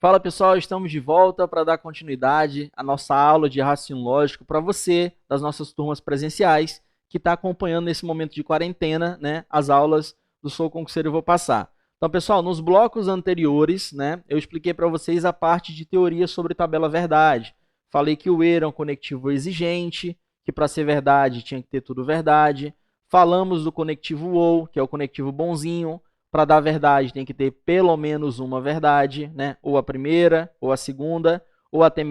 Fala pessoal, estamos de volta para dar continuidade à nossa aula de raciocínio lógico para você das nossas turmas presenciais que está acompanhando nesse momento de quarentena, né, as aulas do Sou Concurseiro. Eu vou passar. Então pessoal, nos blocos anteriores, né, eu expliquei para vocês a parte de teoria sobre tabela verdade. Falei que o E era um conectivo exigente, que para ser verdade tinha que ter tudo verdade. Falamos do conectivo OU, que é o conectivo bonzinho. Para dar verdade tem que ter pelo menos uma verdade, né? Ou a primeira, ou a segunda, ou até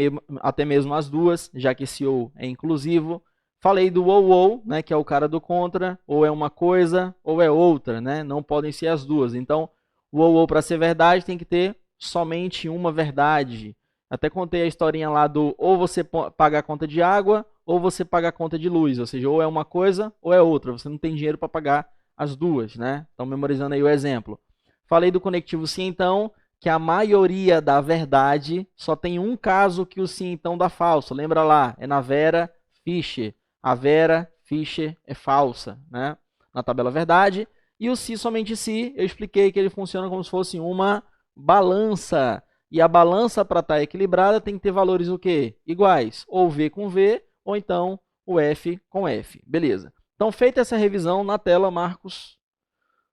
mesmo as duas, já que esse ou é inclusivo. Falei do ou, né? Que é o cara do contra, ou é uma coisa, ou é outra, né? Não podem ser as duas. Então, o ou para ser verdade tem que ter somente uma verdade. Até contei a historinha lá do ou você paga a conta de água, ou você paga a conta de luz. Ou seja, ou é uma coisa, ou é outra. Você não tem dinheiro para pagar as duas, né? Então, memorizando aí o exemplo. Falei do conectivo sim, então, que a maioria da verdade só tem um caso que o sim, então, dá falso. Lembra lá, é na Vera Fischer. A Vera Fischer é falsa, né? Na tabela verdade. E o se, somente se, eu expliquei que ele funciona como se fosse uma balança. E a balança, para estar equilibrada, tem que ter valores o quê? Iguais. Ou V com V, ou então o F com F. Beleza. Então, feita essa revisão na tela, Marcos,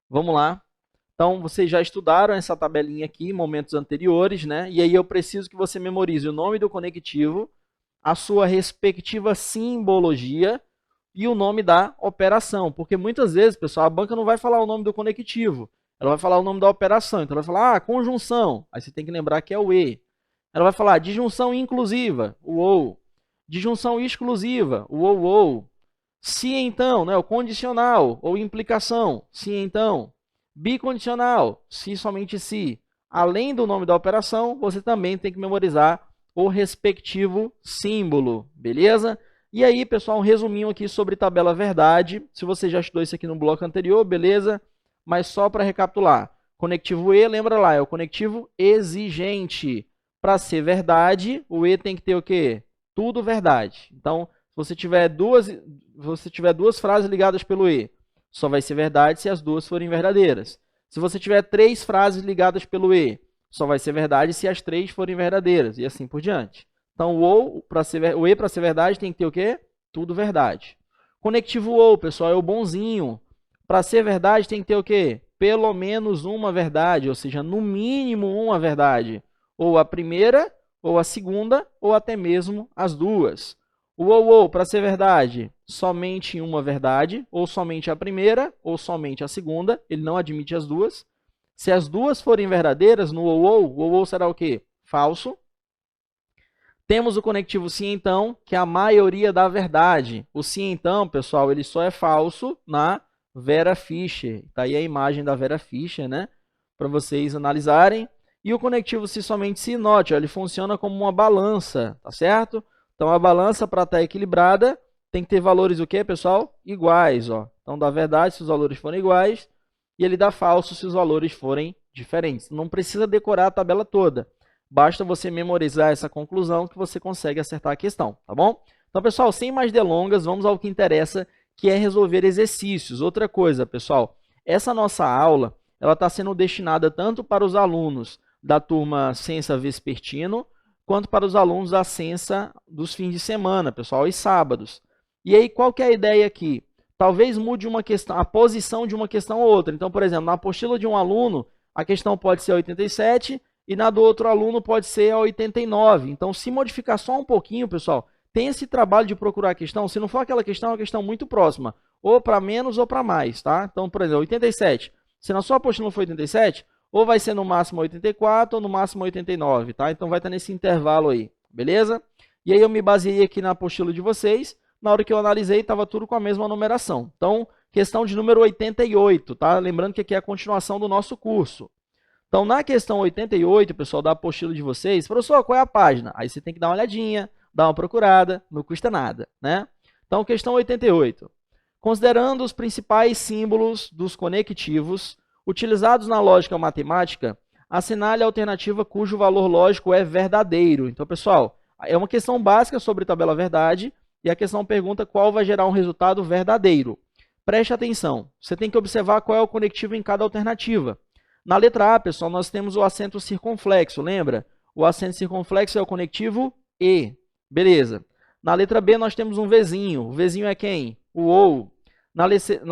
vamos lá. Então, vocês já estudaram essa tabelinha aqui em momentos anteriores, né? E aí eu preciso que você memorize o nome do conectivo, a sua respectiva simbologia e o nome da operação. Porque muitas vezes, pessoal, a banca não vai falar o nome do conectivo, ela vai falar o nome da operação. Então, ela vai falar, conjunção. Aí você tem que lembrar que é o E. Ela vai falar disjunção inclusiva, o OU. Disjunção exclusiva, o OU. Se então, né, o condicional ou implicação, se então. Bicondicional, se somente se. Além do nome da operação, você também tem que memorizar o respectivo símbolo, beleza? E aí, pessoal, um resuminho aqui sobre tabela verdade. Se você já estudou isso aqui no bloco anterior, beleza? Mas só para recapitular. Conectivo E, lembra lá, é o conectivo exigente. Para ser verdade, o E tem que ter o quê? Tudo verdade. Então, se você tiver duas frases ligadas pelo E, só vai ser verdade se as duas forem verdadeiras. Se você tiver 3 frases ligadas pelo E, só vai ser verdade se as 3 forem verdadeiras, e assim por diante. Então, o E para ser verdade tem que ter o quê? Tudo verdade. Conectivo OU, pessoal, é o bonzinho. Para ser verdade tem que ter o quê? Pelo menos uma verdade, ou seja, no mínimo uma verdade. Ou a primeira, ou a segunda, ou até mesmo as duas. O ou, para ser verdade, somente uma verdade, ou somente a primeira, ou somente a segunda, ele não admite as duas. Se as duas forem verdadeiras, no ou, o ou será o quê? Falso. Temos o conectivo sim, então, que é a maioria da verdade. O sim, então, pessoal, ele só é falso na Vera Fischer. Está aí a imagem da Vera Fischer, né? Para vocês analisarem. E o conectivo se somente se, note, ó, ele funciona como uma balança, tá certo? Então, a balança, para estar equilibrada, tem que ter valores o quê, pessoal? Iguais, ó. Então, dá verdade se os valores forem iguais, e ele dá falso se os valores forem diferentes. Não precisa decorar a tabela toda. Basta você memorizar essa conclusão que você consegue acertar a questão, tá bom? Então, pessoal, sem mais delongas, vamos ao que interessa, que é resolver exercícios. Outra coisa, pessoal, essa nossa aula, ela está sendo destinada tanto para os alunos da turma Ciência Vespertino, quanto para os alunos da Ciência dos fins de semana, pessoal, e sábados. E aí, qual que é a ideia aqui? Talvez mude uma questão, a posição de uma questão ou outra. Então, por exemplo, na apostila de um aluno, a questão pode ser 87 e na do outro aluno pode ser a 89. Então, se modificar só um pouquinho, pessoal, tem esse trabalho de procurar a questão. Se não for aquela questão, é uma questão muito próxima, ou para menos ou para mais, tá? Então, por exemplo, 87. Se na sua apostila for 87, ou vai ser no máximo 84 ou no máximo 89, tá? Então, vai estar nesse intervalo aí, beleza? E aí, eu me baseei aqui na apostila de vocês. Na hora que eu analisei, estava tudo com a mesma numeração. Então, questão de número 88, tá? Lembrando que aqui é a continuação do nosso curso. Então, na questão 88, pessoal, da apostila de vocês, professor, qual é a página? Aí você tem que dar uma olhadinha, dar uma procurada, não custa nada, né? Então, questão 88. Considerando os principais símbolos dos conectivos utilizados na lógica matemática, assinale a alternativa cujo valor lógico é verdadeiro. Então, pessoal, é uma questão básica sobre tabela verdade e a questão pergunta qual vai gerar um resultado verdadeiro. Preste atenção, você tem que observar qual é o conectivo em cada alternativa. Na letra A, pessoal, nós temos o acento circunflexo, lembra? O acento circunflexo é o conectivo E. Beleza. Na letra B nós temos um Vzinho. O Vzinho é quem? O OU. Na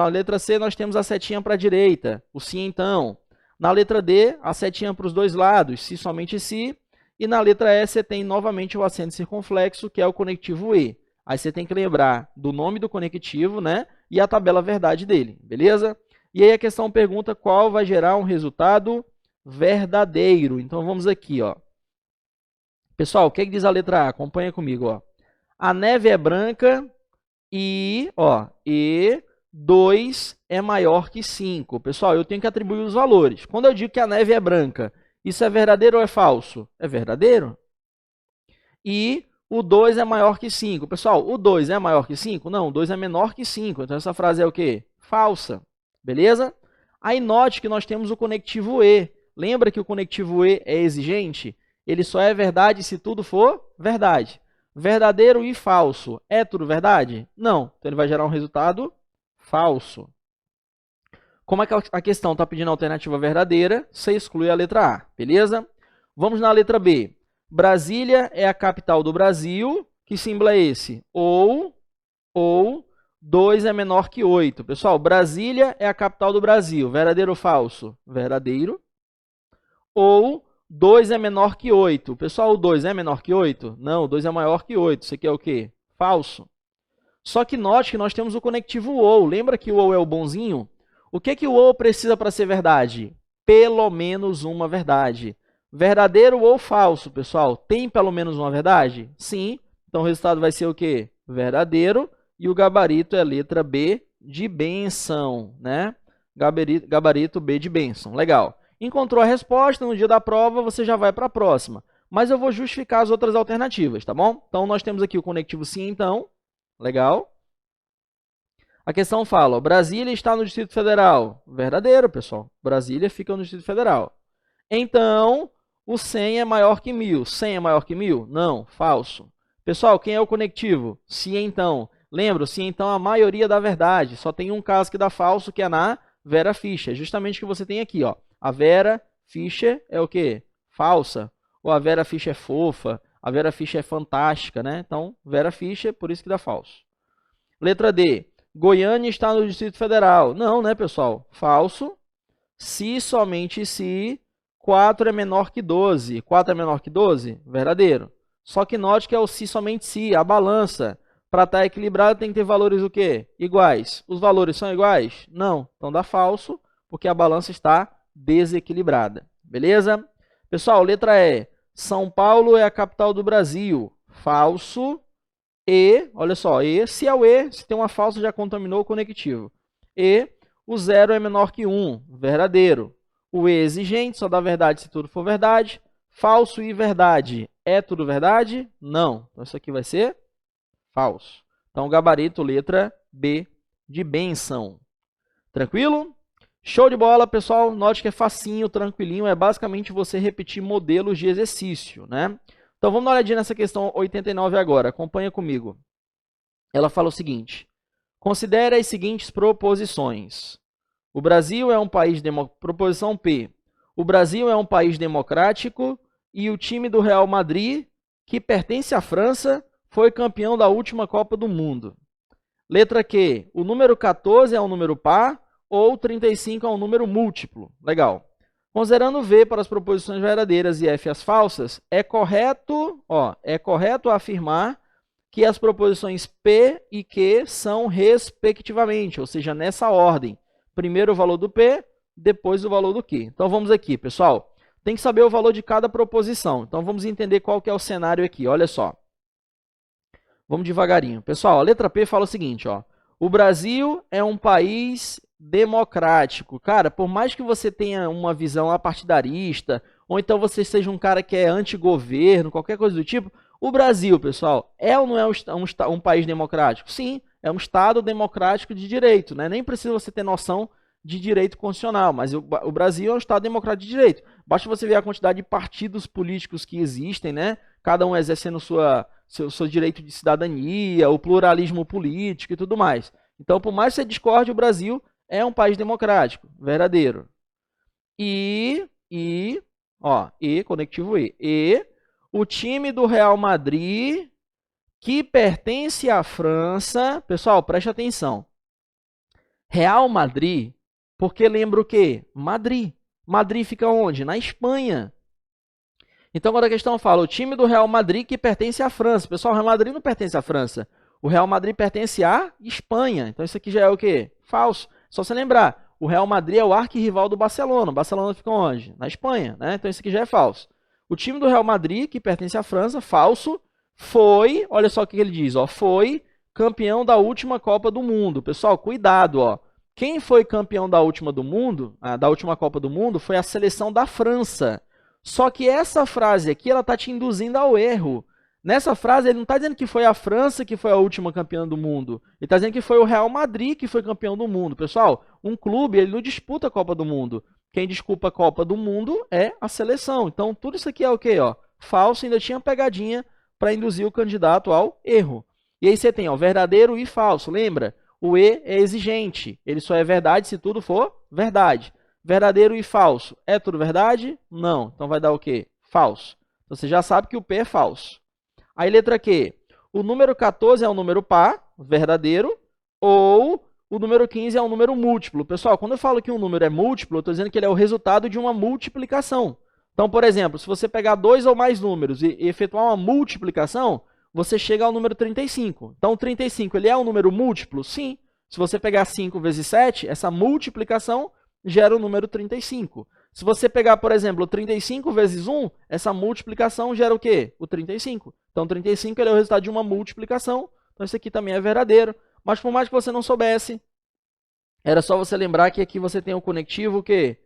letra C nós temos a setinha para a direita, o se então. Na letra D, a setinha para os dois lados, se somente se. E na letra E você tem novamente o acento circunflexo, que é o conectivo E. Aí você tem que lembrar do nome do conectivo, né? E a tabela verdade dele, beleza? E aí a questão pergunta qual vai gerar um resultado verdadeiro. Então vamos aqui, ó. Pessoal, o que diz a letra A? Acompanha comigo, ó. A neve é branca e 2 é maior que 5. Pessoal, eu tenho que atribuir os valores. Quando eu digo que a neve é branca, isso é verdadeiro ou é falso? É verdadeiro. E o 2 é maior que 5. Pessoal, o 2 é maior que 5? Não, o 2 é menor que 5. Então, essa frase é o quê? Falsa. Beleza? Aí, note que nós temos o conectivo E. Lembra que o conectivo E é exigente? Ele só é verdade se tudo for verdade. Verdadeiro e falso. É tudo verdade? Não. Então, ele vai gerar um resultado falso. Como é que a questão está pedindo a alternativa verdadeira, você exclui a letra A. Beleza? Vamos na letra B. Brasília é a capital do Brasil. Que símbolo é esse? Ou 2 é menor que 8. Pessoal, Brasília é a capital do Brasil. Verdadeiro ou falso? Verdadeiro. Ou 2 é menor que 8. Pessoal, o 2 é menor que 8? Não, o 2 é maior que 8. Isso aqui é o quê? Falso. Só que note que nós temos o conectivo OU. Lembra que o OU é o bonzinho? O que o OU precisa para ser verdade? Pelo menos uma verdade. Verdadeiro ou falso, pessoal? Tem pelo menos uma verdade? Sim. Então, o resultado vai ser o quê? Verdadeiro. E o gabarito é a letra B de benção, né? Gabarito B de benção. Legal. Encontrou a resposta, no dia da prova você já vai para a próxima. Mas eu vou justificar as outras alternativas, tá bom? Então, nós temos aqui o conectivo sim, então. Legal. A questão fala, ó, Brasília está no Distrito Federal. Verdadeiro, pessoal. Brasília fica no Distrito Federal. Então, o 100 é maior que 1000. 100 é maior que 1000? Não, falso. Pessoal, quem é o conectivo? Se então. Lembra, se então a maioria dá verdade. Só tem um caso que dá falso, que é na Vera Fischer. Justamente o que você tem aqui, ó. A Vera Fischer é o quê? Falsa. Ou a Vera Fischer é fofa. A Vera Fischer é fantástica, né? Então, Vera Fischer, por isso que dá falso. Letra D. Goiânia está no Distrito Federal. Não, né, pessoal? Falso. Se, somente se, 4 é menor que 12. 4 é menor que 12? Verdadeiro. Só que note que é o se, somente se, a balança. Para estar equilibrado tem que ter valores o quê? Iguais. Os valores são iguais? Não. Então dá falso, porque a balança está desequilibrada. Beleza? Pessoal, letra E. São Paulo é a capital do Brasil. Falso. E, olha só, se é o E, se tem uma falsa, já contaminou o conectivo. E, o 0 é menor que 1, verdadeiro. O E exigente, só dá verdade se tudo for verdade. Falso e verdade, é tudo verdade? Não. Então, isso aqui vai ser falso. Então, gabarito, letra B de benção. Tranquilo? Show de bola, pessoal. Note que é facinho, tranquilinho. É basicamente você repetir modelos de exercício, né? Então, vamos dar uma olhadinha nessa questão 89 agora. Acompanha comigo. Ela fala o seguinte. Considere as seguintes proposições. O Brasil é um país... Proposição P. O Brasil é um país democrático e o time do Real Madrid, que pertence à França, foi campeão da última Copa do Mundo. Letra Q. O número 14 é um número par ou 35 é um número múltiplo. Legal. Considerando V para as proposições verdadeiras e F as falsas, é correto afirmar que as proposições P e Q são respectivamente, ou seja, nessa ordem. Primeiro o valor do P, depois o valor do Q. Então vamos aqui, pessoal. Tem que saber o valor de cada proposição. Então vamos entender qual que é o cenário aqui. Olha só. Vamos devagarinho. Pessoal, a letra P fala o seguinte, ó. O Brasil é um país democrático. Cara, por mais que você tenha uma visão apartidarista, ou então você seja um cara que é anti-governo, qualquer coisa do tipo, o Brasil, pessoal, é ou não é um país democrático? Sim, é um Estado democrático de direito, né? Nem precisa você ter noção de direito constitucional, mas o Brasil é um Estado democrático de direito. Basta você ver a quantidade de partidos políticos que existem, né? Cada um exercendo seu direito de cidadania, o pluralismo político e tudo mais. Então, por mais que você discorde, o Brasil é um país democrático, verdadeiro. E Ó, E, conectivo E. E, o time do Real Madrid, que pertence à França. Pessoal, preste atenção. Real Madrid, porque lembra o quê? Madrid. Madrid fica onde? Na Espanha. Então, quando a questão fala o time do Real Madrid que pertence à França. Pessoal, o Real Madrid não pertence à França. O Real Madrid pertence à Espanha. Então, isso aqui já é o quê? Falso. Só você lembrar, o Real Madrid é o arquirrival do Barcelona. O Barcelona fica onde? Na Espanha, né? Então, isso aqui já é falso. O time do Real Madrid, que pertence à França, falso, foi, olha só o que ele diz, ó, foi campeão da última Copa do Mundo. Pessoal, cuidado, ó. Quem foi campeão da última da última Copa do Mundo foi a seleção da França. Só que essa frase aqui, ela está te induzindo ao erro. Nessa frase, ele não está dizendo que foi a França que foi a última campeã do mundo. Ele está dizendo que foi o Real Madrid que foi campeão do mundo. Pessoal, um clube, ele não disputa a Copa do Mundo. Quem disputa a Copa do Mundo é a seleção. Então, tudo isso aqui é o quê? Ó? Falso, ainda tinha pegadinha para induzir o candidato ao erro. E aí você tem ó, verdadeiro e falso. Lembra? O E é exigente. Ele só é verdade se tudo for verdade. Verdadeiro e falso. É tudo verdade? Não. Então vai dar o quê? Falso. Então você já sabe que o P é falso. Aí letra Q. O número 14 é um número par, verdadeiro, ou o número 15 é um número múltiplo. Pessoal, quando eu falo que um número é múltiplo, eu estou dizendo que ele é o resultado de uma multiplicação. Então, por exemplo, se você pegar dois ou mais números e efetuar uma multiplicação, você chega ao número 35. Então, o 35 ele é um número múltiplo? Sim. Se você pegar 5 vezes 7, essa multiplicação gera o número 35. Se você pegar, por exemplo, 35 vezes 1, essa multiplicação gera o quê? O 35. Então, 35 ele é o resultado de uma multiplicação. Então, isso aqui também é verdadeiro. Mas, por mais que você não soubesse, era só você lembrar que aqui você tem o conectivo o quê?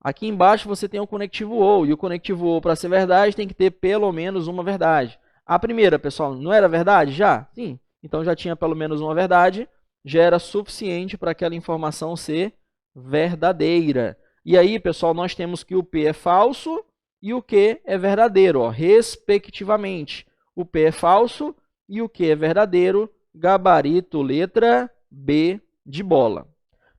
Aqui embaixo você tem o conectivo OU. E o conectivo OU, para ser verdade, tem que ter pelo menos uma verdade. A primeira, pessoal, não era verdade já? Sim. Então, já tinha pelo menos uma verdade. Já era suficiente para aquela informação ser verdadeira. E aí, pessoal, nós temos que o P é falso e o Q é verdadeiro, ó, respectivamente. O P é falso e o Q é verdadeiro, gabarito letra B de bola.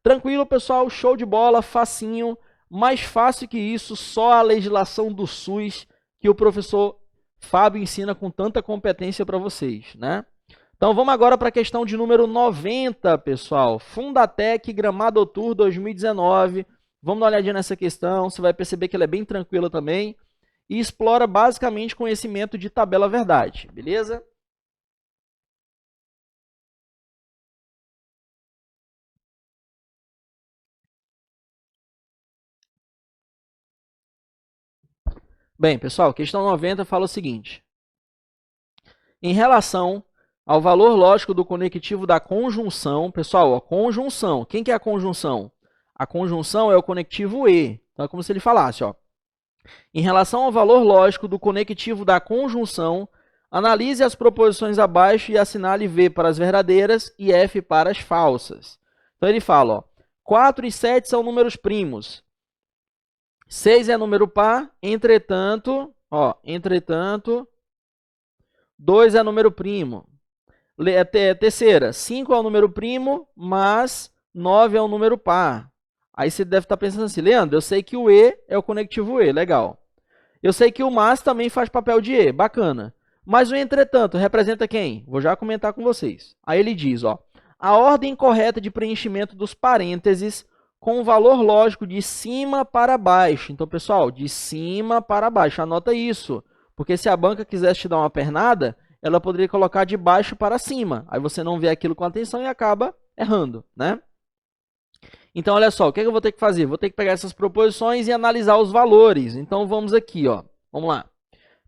Tranquilo, pessoal? Show de bola, facinho. Mais fácil que isso, só a legislação do SUS que o professor Fábio ensina com tanta competência para vocês, né? Então, vamos agora para a questão de número 90, pessoal. Fundatec, Gramado Tour 2019. Vamos dar uma olhadinha nessa questão, você vai perceber que ela é bem tranquila também. E explora basicamente conhecimento de tabela verdade, beleza? Bem, pessoal, questão 90 fala o seguinte. Em relação ao valor lógico do conectivo da conjunção, pessoal, a conjunção, quem que é a conjunção? A conjunção é o conectivo E. Então, é como se ele falasse, ó. Em relação ao valor lógico do conectivo da conjunção, analise as proposições abaixo e assinale V para as verdadeiras e F para as falsas. Então, ele fala, ó, 4 e 7 são números primos. 6 é número par, entretanto, 2 é número primo. Terceira, 5 é um número primo, mas 9 é um número par. Aí você deve estar pensando assim, Leandro, eu sei que o E é o conectivo E, legal. Eu sei que o mas também faz papel de E, bacana. Mas o entretanto representa quem? Vou já comentar com vocês. Aí ele diz, ó, a ordem correta de preenchimento dos parênteses com o valor lógico de cima para baixo. Então, pessoal, de cima para baixo, anota isso. Porque se a banca quisesse te dar uma pernada, ela poderia colocar de baixo para cima. Aí você não vê aquilo com atenção e acaba errando, né? Então, olha só, o que eu vou ter que fazer? Vou ter que pegar essas proposições e analisar os valores. Então, vamos aqui, ó. Vamos lá.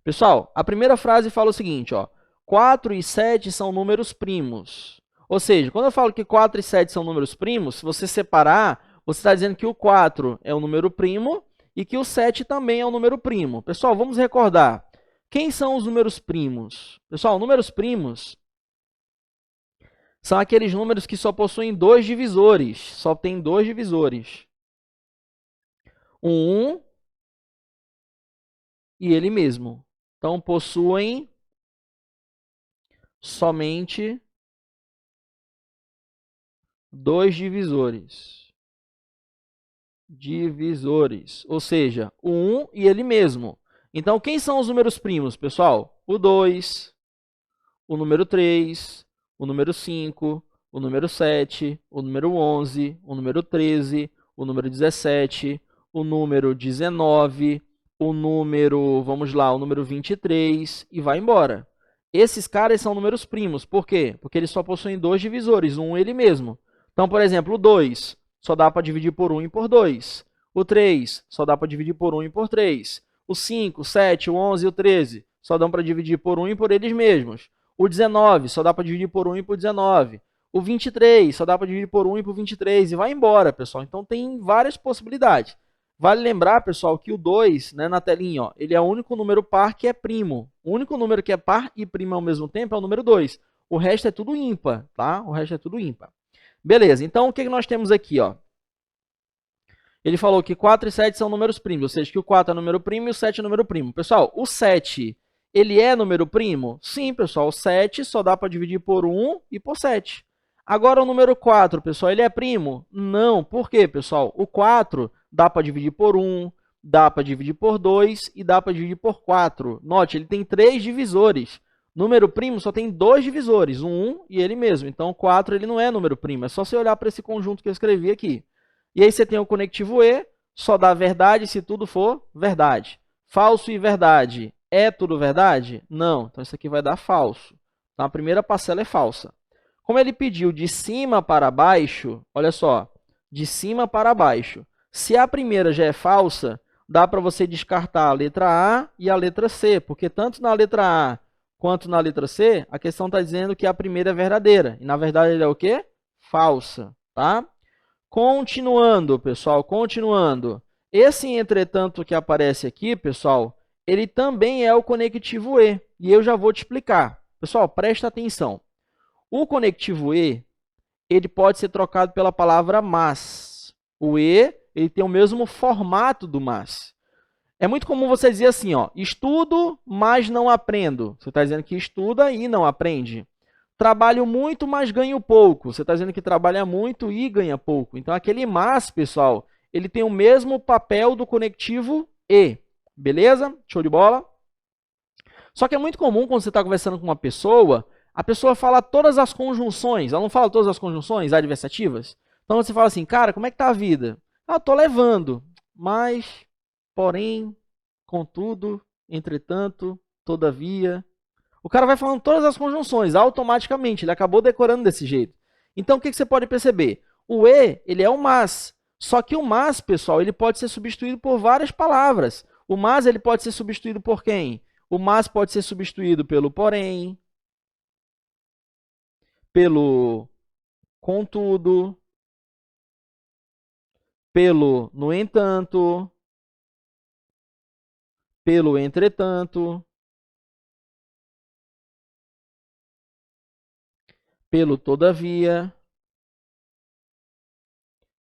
Pessoal, a primeira frase fala o seguinte, ó. 4 e 7 são números primos. Ou seja, quando eu falo que 4 e 7 são números primos, se você separar, você está dizendo que o 4 é um número primo e que o 7 também é um número primo. Pessoal, vamos recordar. Quem são os números primos? Pessoal, números primos são aqueles números que só possuem dois divisores. Só tem dois divisores. Um e ele mesmo. Então, possuem somente dois divisores. divisores, ou seja, o 1 e ele mesmo. Então, quem são os números primos, pessoal? O 2, o número 3, o número 5, o número 7, o número 11, o número 13, o número 17, o número 19, o número, vamos lá, o número 23 e vai embora. Esses caras são números primos. Por quê? Porque eles só possuem dois divisores, um ele mesmo. Então, por exemplo, o 2 só dá para dividir por 1 e por 2. O 3 só dá para dividir por 1 e por 3. O 5, o 7, o 11 e o 13 só dão para dividir por 1 e por eles mesmos. O 19 só dá para dividir por 1 e por 19. O 23 só dá para dividir por 1 e por 23. E vai embora, pessoal. Então, tem várias possibilidades. Vale lembrar, pessoal, que o 2, né, na telinha, ó, ele é o único número par que é primo. O único número que é par e primo ao mesmo tempo é o número 2. O resto é tudo ímpar, tá? O resto é tudo ímpar. Beleza, então o que nós temos aqui, ó? Ele falou que 4 e 7 são números primos, ou seja, que o 4 é número primo e o 7 é número primo. Pessoal, o 7, ele é número primo? Sim, pessoal, o 7 só dá para dividir por 1 e por 7. Agora, o número 4, pessoal, ele é primo? Não. Por quê, pessoal? O 4 dá para dividir por 1, dá para dividir por 2 e dá para dividir por 4. Note, ele tem 3 divisores. Número primo só tem 2 divisores, um 1 e ele mesmo. Então, o 4 ele não é número primo. É só você olhar para esse conjunto que eu escrevi aqui. E aí você tem o conectivo E, só dá verdade se tudo for verdade. Falso e verdade, é tudo verdade? Não. Então, isso aqui vai dar falso. Então, a primeira parcela é falsa. Como ele pediu de cima para baixo, olha só, de cima para baixo. Se a primeira já é falsa, dá para você descartar a letra A e a letra C, porque tanto na letra A quanto na letra C, a questão está dizendo que a primeira é verdadeira. E, na verdade, ela é o quê? Falsa, tá? Continuando, pessoal, continuando. Esse entretanto que aparece aqui, pessoal, ele também é o conectivo E. E eu já vou te explicar. Pessoal, presta atenção. O conectivo E, ele pode ser trocado pela palavra mas. O E, ele tem o mesmo formato do mas. É muito comum você dizer assim, ó, estudo, mas não aprendo. Você está dizendo que estuda e não aprende. Trabalho muito, mas ganho pouco. Você está dizendo que trabalha muito e ganha pouco. Então, aquele mas, pessoal, ele tem o mesmo papel do conectivo E. Beleza? Show de bola? Só que é muito comum, quando você está conversando com uma pessoa, a pessoa fala todas as conjunções. Ela não fala todas as conjunções adversativas? Então, você fala assim, cara, como é que está a vida? Ah, estou levando, mas, porém, contudo, entretanto, todavia. O cara vai falando todas as conjunções automaticamente, ele acabou decorando desse jeito. Então, o que você pode perceber? O E, ele é o mas. Só que o mas, pessoal, ele pode ser substituído por várias palavras. O mas, ele pode ser substituído por quem? O mas pode ser substituído pelo porém, pelo contudo, pelo no entanto, pelo entretanto, pelo todavia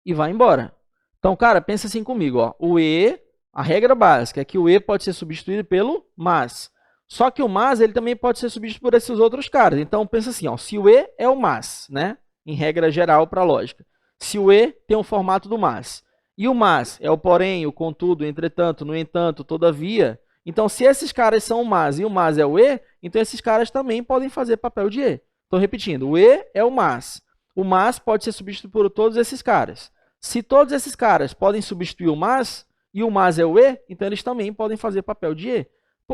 e vai embora. Então, cara, pensa assim comigo, ó. O E, a regra básica é que o E pode ser substituído pelo mas. Só que o mas, ele também pode ser substituído por esses outros caras. Então, pensa assim, ó, se o E é o mas, né? Em regra geral para a lógica. Se o E tem o formato do mas, e o mas é o porém, o contudo, entretanto, no entanto, todavia, então se esses caras são o mas e o mas é o E, então esses caras também podem fazer papel de E. Estou repetindo, o E é o mas. O mas pode ser substituído por todos esses caras. Se todos esses caras podem substituir o mas, e o mas é o E, então eles também podem fazer papel de E.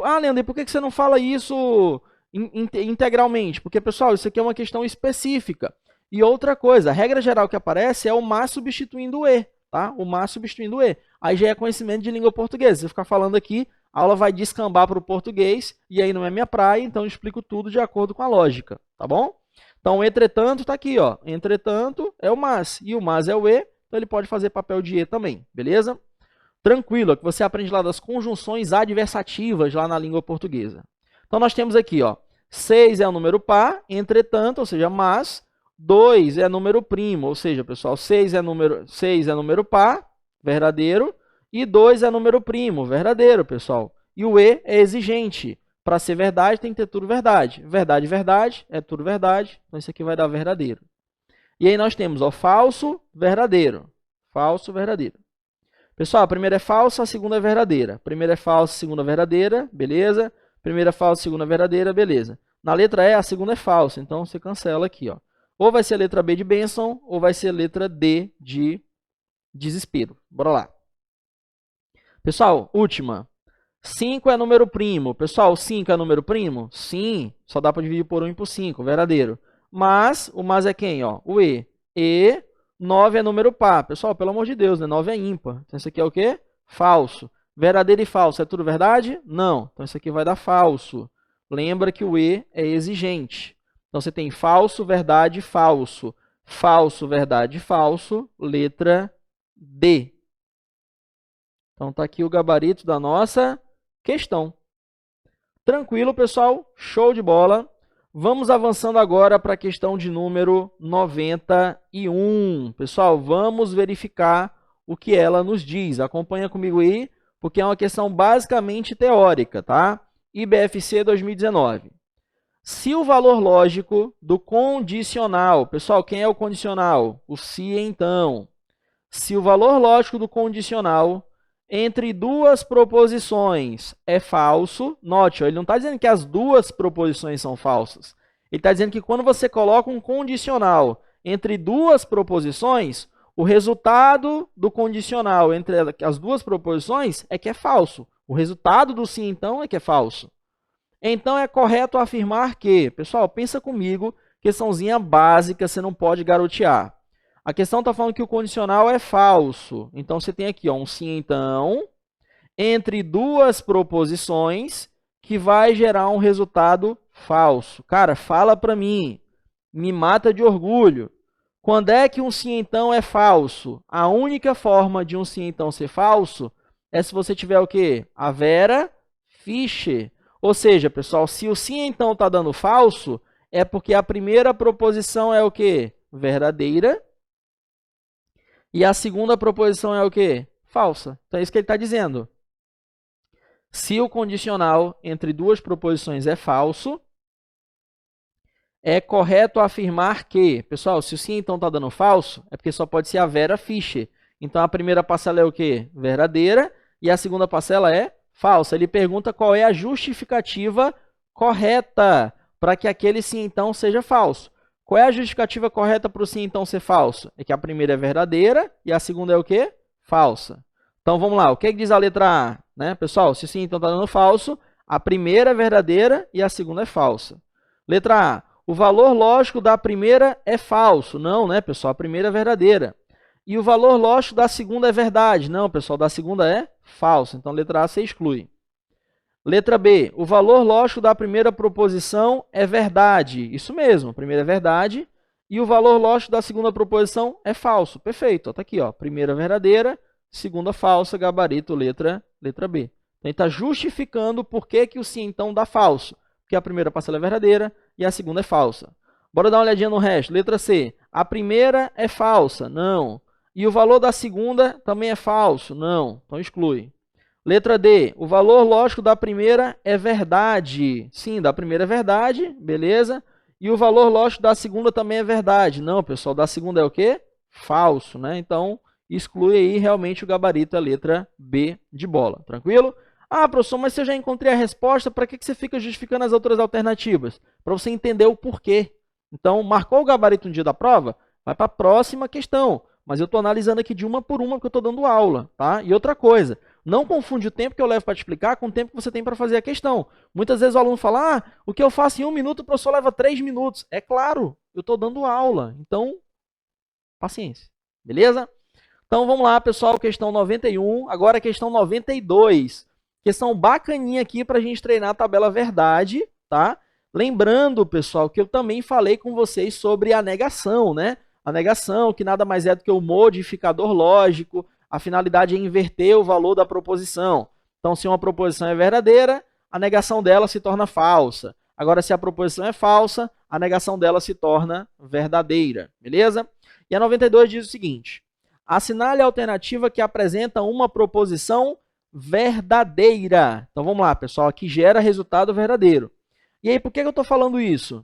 Ah, Leandro, e por que você não fala isso integralmente? Porque, pessoal, isso aqui é uma questão específica. E outra coisa, a regra geral que aparece é o mas substituindo o E, tá? O mas substituindo o E. Aí já é conhecimento de língua portuguesa. Se você ficar falando aqui, a aula vai descambar para o português, e aí não é minha praia, então eu explico tudo de acordo com a lógica, tá bom? Então, entretanto, está aqui, ó. Entretanto é o mas, e o mas é o E, então ele pode fazer papel de E também, beleza? Tranquilo, é que você aprende lá das conjunções adversativas lá na língua portuguesa. Então, nós temos aqui, ó, 6 é o número par, entretanto, ou seja, mas, 2 é número primo, ou seja, pessoal, 6 é número par, verdadeiro, e 2 é número primo, verdadeiro, pessoal. E o E é exigente. Para ser verdade, tem que ter tudo verdade. Verdade, verdade, é tudo verdade. Então, isso aqui vai dar verdadeiro. E aí nós temos, ó, falso, verdadeiro. Falso, verdadeiro. Pessoal, a primeira é falsa, a segunda é verdadeira. Primeira é falsa, a segunda é verdadeira, beleza. Primeira é falsa, a segunda é verdadeira, beleza. Na letra E, a segunda é falsa, então você cancela aqui, ó. Ou vai ser a letra B de bênção, ou vai ser a letra D de desespero. Bora lá. Pessoal, última. 5 é número primo. Pessoal, 5 é número primo? Sim, só dá para dividir por 1 e por 5, verdadeiro. Mas, o mais é quem? Ó? O E. E, 9 é número par. Pessoal, pelo amor de Deus, né? 9 é ímpar. Então, isso aqui é o quê? Falso. Verdadeiro e falso, é tudo verdade? Não. Então, isso aqui vai dar falso. Lembra que o E é exigente. Então, você tem falso, verdade, falso. Falso, verdade, falso. Letra D. Então, tá aqui o gabarito da nossa questão. Tranquilo, pessoal? Show de bola. Vamos avançando agora para a questão de número 91. Pessoal, vamos verificar o que ela nos diz. Acompanha comigo aí, porque é uma questão basicamente teórica, tá? IBFC 2019. Se o valor lógico do condicional... Pessoal, quem é o condicional? O se, então. Se o valor lógico do condicional entre duas proposições é falso, note, ó, ele não está dizendo que as duas proposições são falsas. Ele está dizendo que quando você coloca um condicional entre duas proposições, o resultado do condicional entre as duas proposições é que é falso. O resultado do sim, então, é que é falso. Então, é correto afirmar que... Pessoal, pensa comigo, questãozinha básica, você não pode garotear. A questão está falando que o condicional é falso. Então, você tem aqui ó, um sim, então, entre duas proposições que vai gerar um resultado falso. Cara, fala para mim, me mata de orgulho. Quando é que um sim, então, é falso? A única forma de um sim, então, ser falso é se você tiver o quê? A Vera Fischer. Ou seja, pessoal, se o sim, então, está dando falso, é porque a primeira proposição é o quê? Verdadeira. E a segunda proposição é o quê? Falsa. Então, é isso que ele está dizendo. Se o condicional entre duas proposições é falso, é correto afirmar que... Pessoal, se o sim, então, está dando falso, é porque só pode ser a Vera Fischer. Então, a primeira parcela é o quê? Verdadeira. E a segunda parcela é falsa. Ele pergunta qual é a justificativa correta para que aquele sim, então, seja falso. Qual é a justificativa correta para o sim, então, ser falso? É que a primeira é verdadeira e a segunda é o quê? Falsa. Então, vamos lá. O que diz a letra A? Né? Pessoal, se o sim, então, está dando falso, a primeira é verdadeira e a segunda é falsa. Letra A. O valor lógico da primeira é falso. Não, né, pessoal? A primeira é verdadeira. E o valor lógico da segunda é verdade. Não, pessoal, da segunda é falso. Então, letra A você exclui. Letra B, o valor lógico da primeira proposição é verdade. Isso mesmo, a primeira é verdade. E o valor lógico da segunda proposição é falso. Perfeito, está aqui, ó, primeira verdadeira, segunda falsa, gabarito, letra B. Então, ele está justificando por que o sim, então, dá falso. Porque a primeira parcela é verdadeira e a segunda é falsa. Bora dar uma olhadinha no resto. Letra C, a primeira é falsa. Não. E o valor da segunda também é falso. Não. Então, exclui. Letra D, o valor lógico da primeira é verdade. Sim, da primeira é verdade, beleza. E o valor lógico da segunda também é verdade. Não, pessoal, da segunda é o quê? Falso, né? Então, exclui aí realmente o gabarito, a letra B de bola, tranquilo? Ah, professor, mas se eu já encontrei a resposta, para que você fica justificando as outras alternativas? Para você entender o porquê. Então, marcou o gabarito no dia da prova? Vai para a próxima questão. Mas eu estou analisando aqui de uma por uma, porque eu estou dando aula, tá? E outra coisa, não confunde o tempo que eu levo para te explicar com o tempo que você tem para fazer a questão. Muitas vezes o aluno fala, o que eu faço em 1 minuto, o professor leva 3 minutos. É claro, eu estou dando aula. Então, paciência. Beleza? Então, vamos lá, pessoal, questão 91. Agora, questão 92. Questão bacaninha aqui para a gente treinar a tabela verdade, tá? Lembrando, pessoal, que eu também falei com vocês sobre a negação, né? A negação, que nada mais é do que o modificador lógico, a finalidade é inverter o valor da proposição. Então, se uma proposição é verdadeira, a negação dela se torna falsa. Agora, se a proposição é falsa, a negação dela se torna verdadeira, beleza? E a 92 diz o seguinte, assinale a alternativa que apresenta uma proposição verdadeira. Então, vamos lá, pessoal, aqui gera resultado verdadeiro. E aí, por que eu estou falando isso?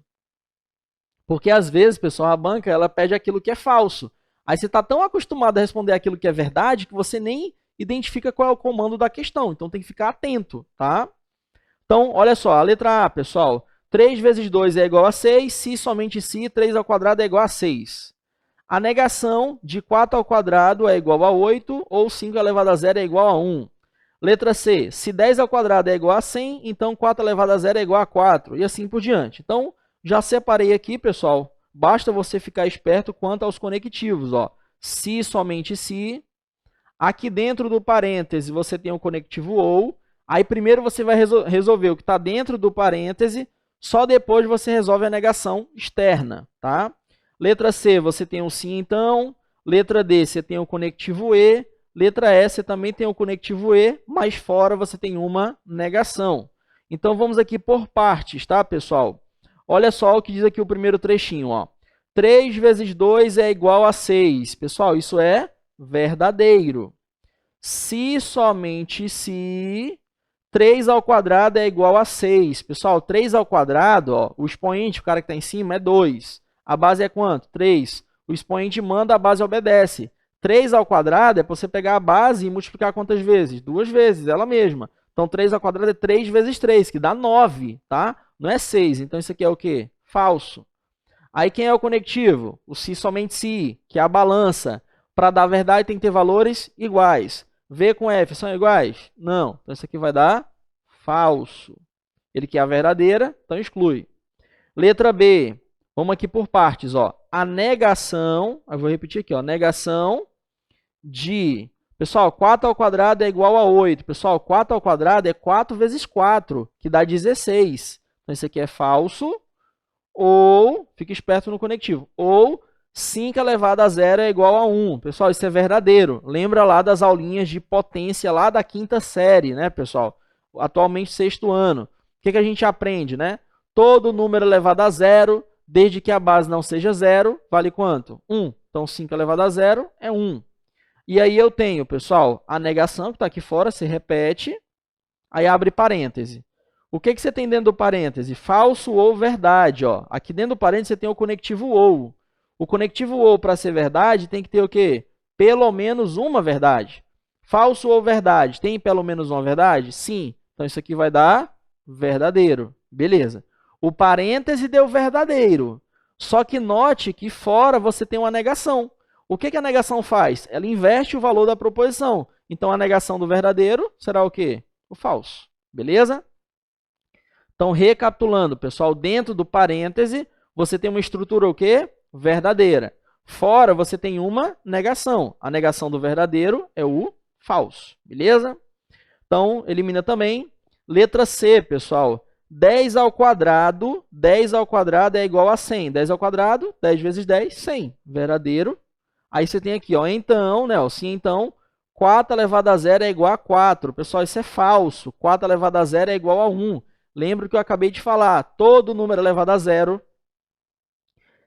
Porque, às vezes, pessoal, a banca ela pede aquilo que é falso. Aí você está tão acostumado a responder aquilo que é verdade que você nem identifica qual é o comando da questão. Então, tem que ficar atento, tá? Então, olha só, a letra A, pessoal. 3 vezes 2 é igual a 6, se somente se 3 ao quadrado é igual a 6. A negação de 4 ao quadrado é igual a 8, ou 5 elevado a 0 é igual a 1. Letra C, se 10 ao quadrado é igual a 100, então 4 elevado a 0 é igual a 4, e assim por diante. Então, já separei aqui, pessoal, basta você ficar esperto quanto aos conectivos. Ó. Se, somente se. Aqui dentro do parêntese, você tem o conectivo ou. Aí, primeiro você vai resolver o que está dentro do parêntese, só depois você resolve a negação externa, tá? Letra C, você tem o sim, então. Letra D, você tem o conectivo e. Letra E, você também tem o conectivo e, mas fora você tem uma negação. Então, vamos aqui por partes, tá, pessoal? Olha só o que diz aqui o primeiro trechinho, ó. 3 vezes 2 é igual a 6. Pessoal, isso é verdadeiro. Se, somente se, 3 ao quadrado é igual a 6. Pessoal, 3 ao quadrado, ó, o expoente, o cara que está em cima, é 2. A base é quanto? 3. O expoente manda, a base obedece. 3 ao quadrado é para você pegar a base e multiplicar quantas vezes? 2 vezes, ela mesma. Então, 3 ao quadrado é 3 vezes 3, que dá 9, tá? Não é 6. Então, isso aqui é o quê? Falso. Aí, quem é o conectivo? O se, somente se, que é a balança. Para dar verdade, tem que ter valores iguais. V com F são iguais? Não. Então, isso aqui vai dar falso. Ele quer a verdadeira, então exclui. Letra B. Vamos aqui por partes, ó. A negação, eu vou repetir aqui, ó. Negação de... Pessoal, 4 ao quadrado é igual a 8. Pessoal, 4 ao quadrado é 4 vezes 4, que dá 16. Então, isso aqui é falso. Ou, fique esperto no conectivo, ou 5 elevado a 0 é igual a 1. Pessoal, isso é verdadeiro. Lembra lá das aulinhas de potência lá da 5ª série, né, pessoal? Atualmente, 6º ano. O que a gente aprende, né? Todo número elevado a 0, desde que a base não seja 0, vale quanto? 1. Então, 5 elevado a 0 é 1. E aí eu tenho, pessoal, a negação que está aqui fora, se repete, aí abre parêntese. O que você tem dentro do parêntese? Falso ou verdade. Ó. Aqui dentro do parêntese você tem o conectivo ou. O conectivo ou, para ser verdade, tem que ter o quê? Pelo menos uma verdade. Falso ou verdade? Tem pelo menos uma verdade? Sim. Então, isso aqui vai dar verdadeiro. Beleza. O parêntese deu verdadeiro. Só que note que fora você tem uma negação. O que a negação faz? Ela inverte o valor da proposição. Então, a negação do verdadeiro será o quê? O falso. Beleza? Então, recapitulando, pessoal, dentro do parêntese, você tem uma estrutura o quê? Verdadeira. Fora, você tem uma negação. A negação do verdadeiro é o falso. Beleza? Então, elimina também. Letra C, pessoal. 10 ao quadrado é igual a 100. 10 ao quadrado, 10 vezes 10, 100. Verdadeiro. Aí você tem aqui, ó, então, né, ó, sim, então, 4 elevado a 0 é igual a 4. Pessoal, isso é falso. 4 elevado a 0 é igual a 1. Lembra que eu acabei de falar, todo número elevado a 0,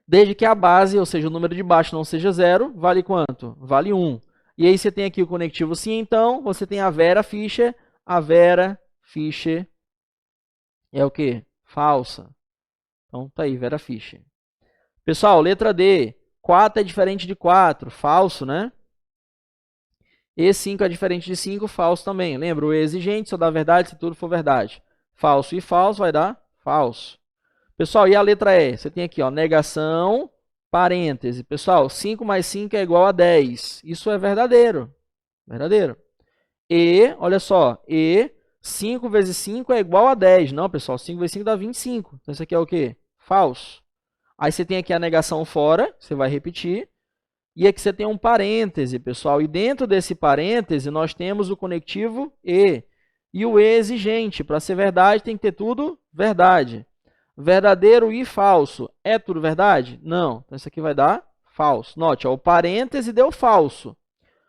desde que a base, ou seja, o número de baixo não seja 0, vale quanto? Vale 1. E aí você tem aqui o conectivo sim, então, você tem a Vera Fischer. A Vera Fischer é o quê? Falsa. Então, tá aí, Vera Fischer. Pessoal, letra D. 4 é diferente de 4. Falso, né? E 5 é diferente de 5. Falso também. Lembra? O exigente só dá verdade se tudo for verdade. Falso e falso vai dar falso. Pessoal, e a letra E? Você tem aqui, ó, negação, parêntese. Pessoal, 5 mais 5 é igual a 10. Isso é verdadeiro. Verdadeiro. E, olha só, e 5 vezes 5 é igual a 10. Não, pessoal, 5 vezes 5 dá 25. Então, isso aqui é o quê? Falso. Aí você tem aqui a negação fora, você vai repetir. E aqui você tem um parêntese, pessoal. E dentro desse parêntese, nós temos o conectivo e. E o e exigente. Para ser verdade, tem que ter tudo verdade. Verdadeiro e falso. É tudo verdade? Não. Então, isso aqui vai dar falso. Note, ó, o parêntese deu falso.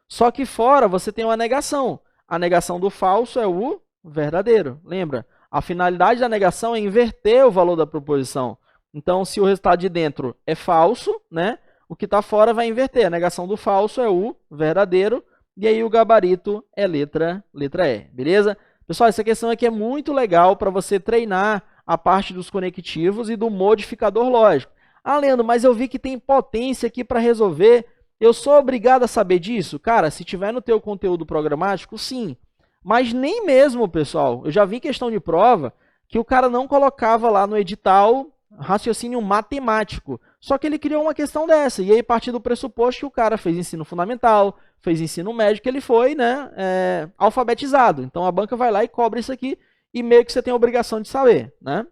Só que fora você tem uma negação. A negação do falso é o verdadeiro. Lembra? A finalidade da negação é inverter o valor da proposição. Então, se o resultado de dentro é falso, né, o que está fora vai inverter. A negação do falso é o verdadeiro. E aí o gabarito é letra E. Beleza? Pessoal, essa questão aqui é muito legal para você treinar a parte dos conectivos e do modificador lógico. Ah, Leandro, mas eu vi que tem potência aqui para resolver Eu sou obrigado a saber disso? Cara, se tiver no teu conteúdo programático, sim. Mas nem mesmo, pessoal. Eu já vi questão de prova que o cara não colocava lá no edital raciocínio matemático. Só que ele criou uma questão dessa. E aí, a partir do pressuposto que o cara fez ensino fundamental, fez ensino médio, que ele foi, né, alfabetizado. Então, a banca vai lá e cobra isso aqui e meio que você tem a obrigação de saber, né?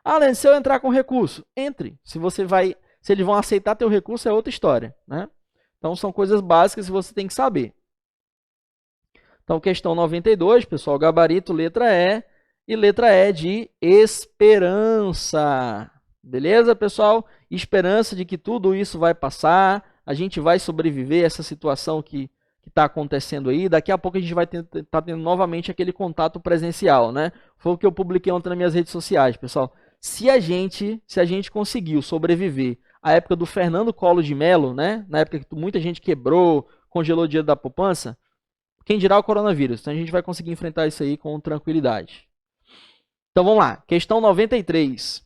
Além, se eu entrar com recurso, entre. Se eles vão aceitar teu recurso, é outra história, né? Então, são coisas básicas que você tem que saber. Então, questão 92, pessoal, gabarito, letra E. E letra E de esperança. Beleza, pessoal? Esperança de que tudo isso vai passar, a gente vai sobreviver a essa situação que está acontecendo aí. Daqui a pouco a gente vai estar tendo novamente aquele contato presencial, né? Foi o que eu publiquei ontem nas minhas redes sociais, pessoal. Se a gente conseguiu sobreviver à época do Fernando Collor de Mello, né? Na época que muita gente quebrou, congelou o dinheiro da poupança, quem dirá o coronavírus? Então a gente vai conseguir enfrentar isso aí com tranquilidade. Então vamos lá, questão 93.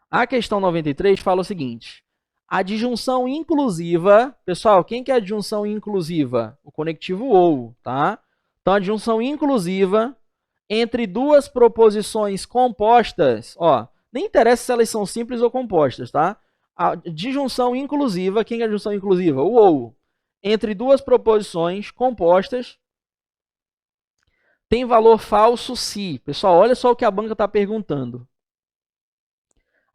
A questão 93 fala o seguinte: a disjunção inclusiva, pessoal, quem que é a disjunção inclusiva? O conectivo ou, tá? Então a disjunção inclusiva entre duas proposições compostas, ó, nem interessa se elas são simples ou compostas, tá? A disjunção inclusiva, quem é a disjunção inclusiva? O ou. Entre duas proposições compostas tem valor falso se. Pessoal, olha só o que a banca está perguntando.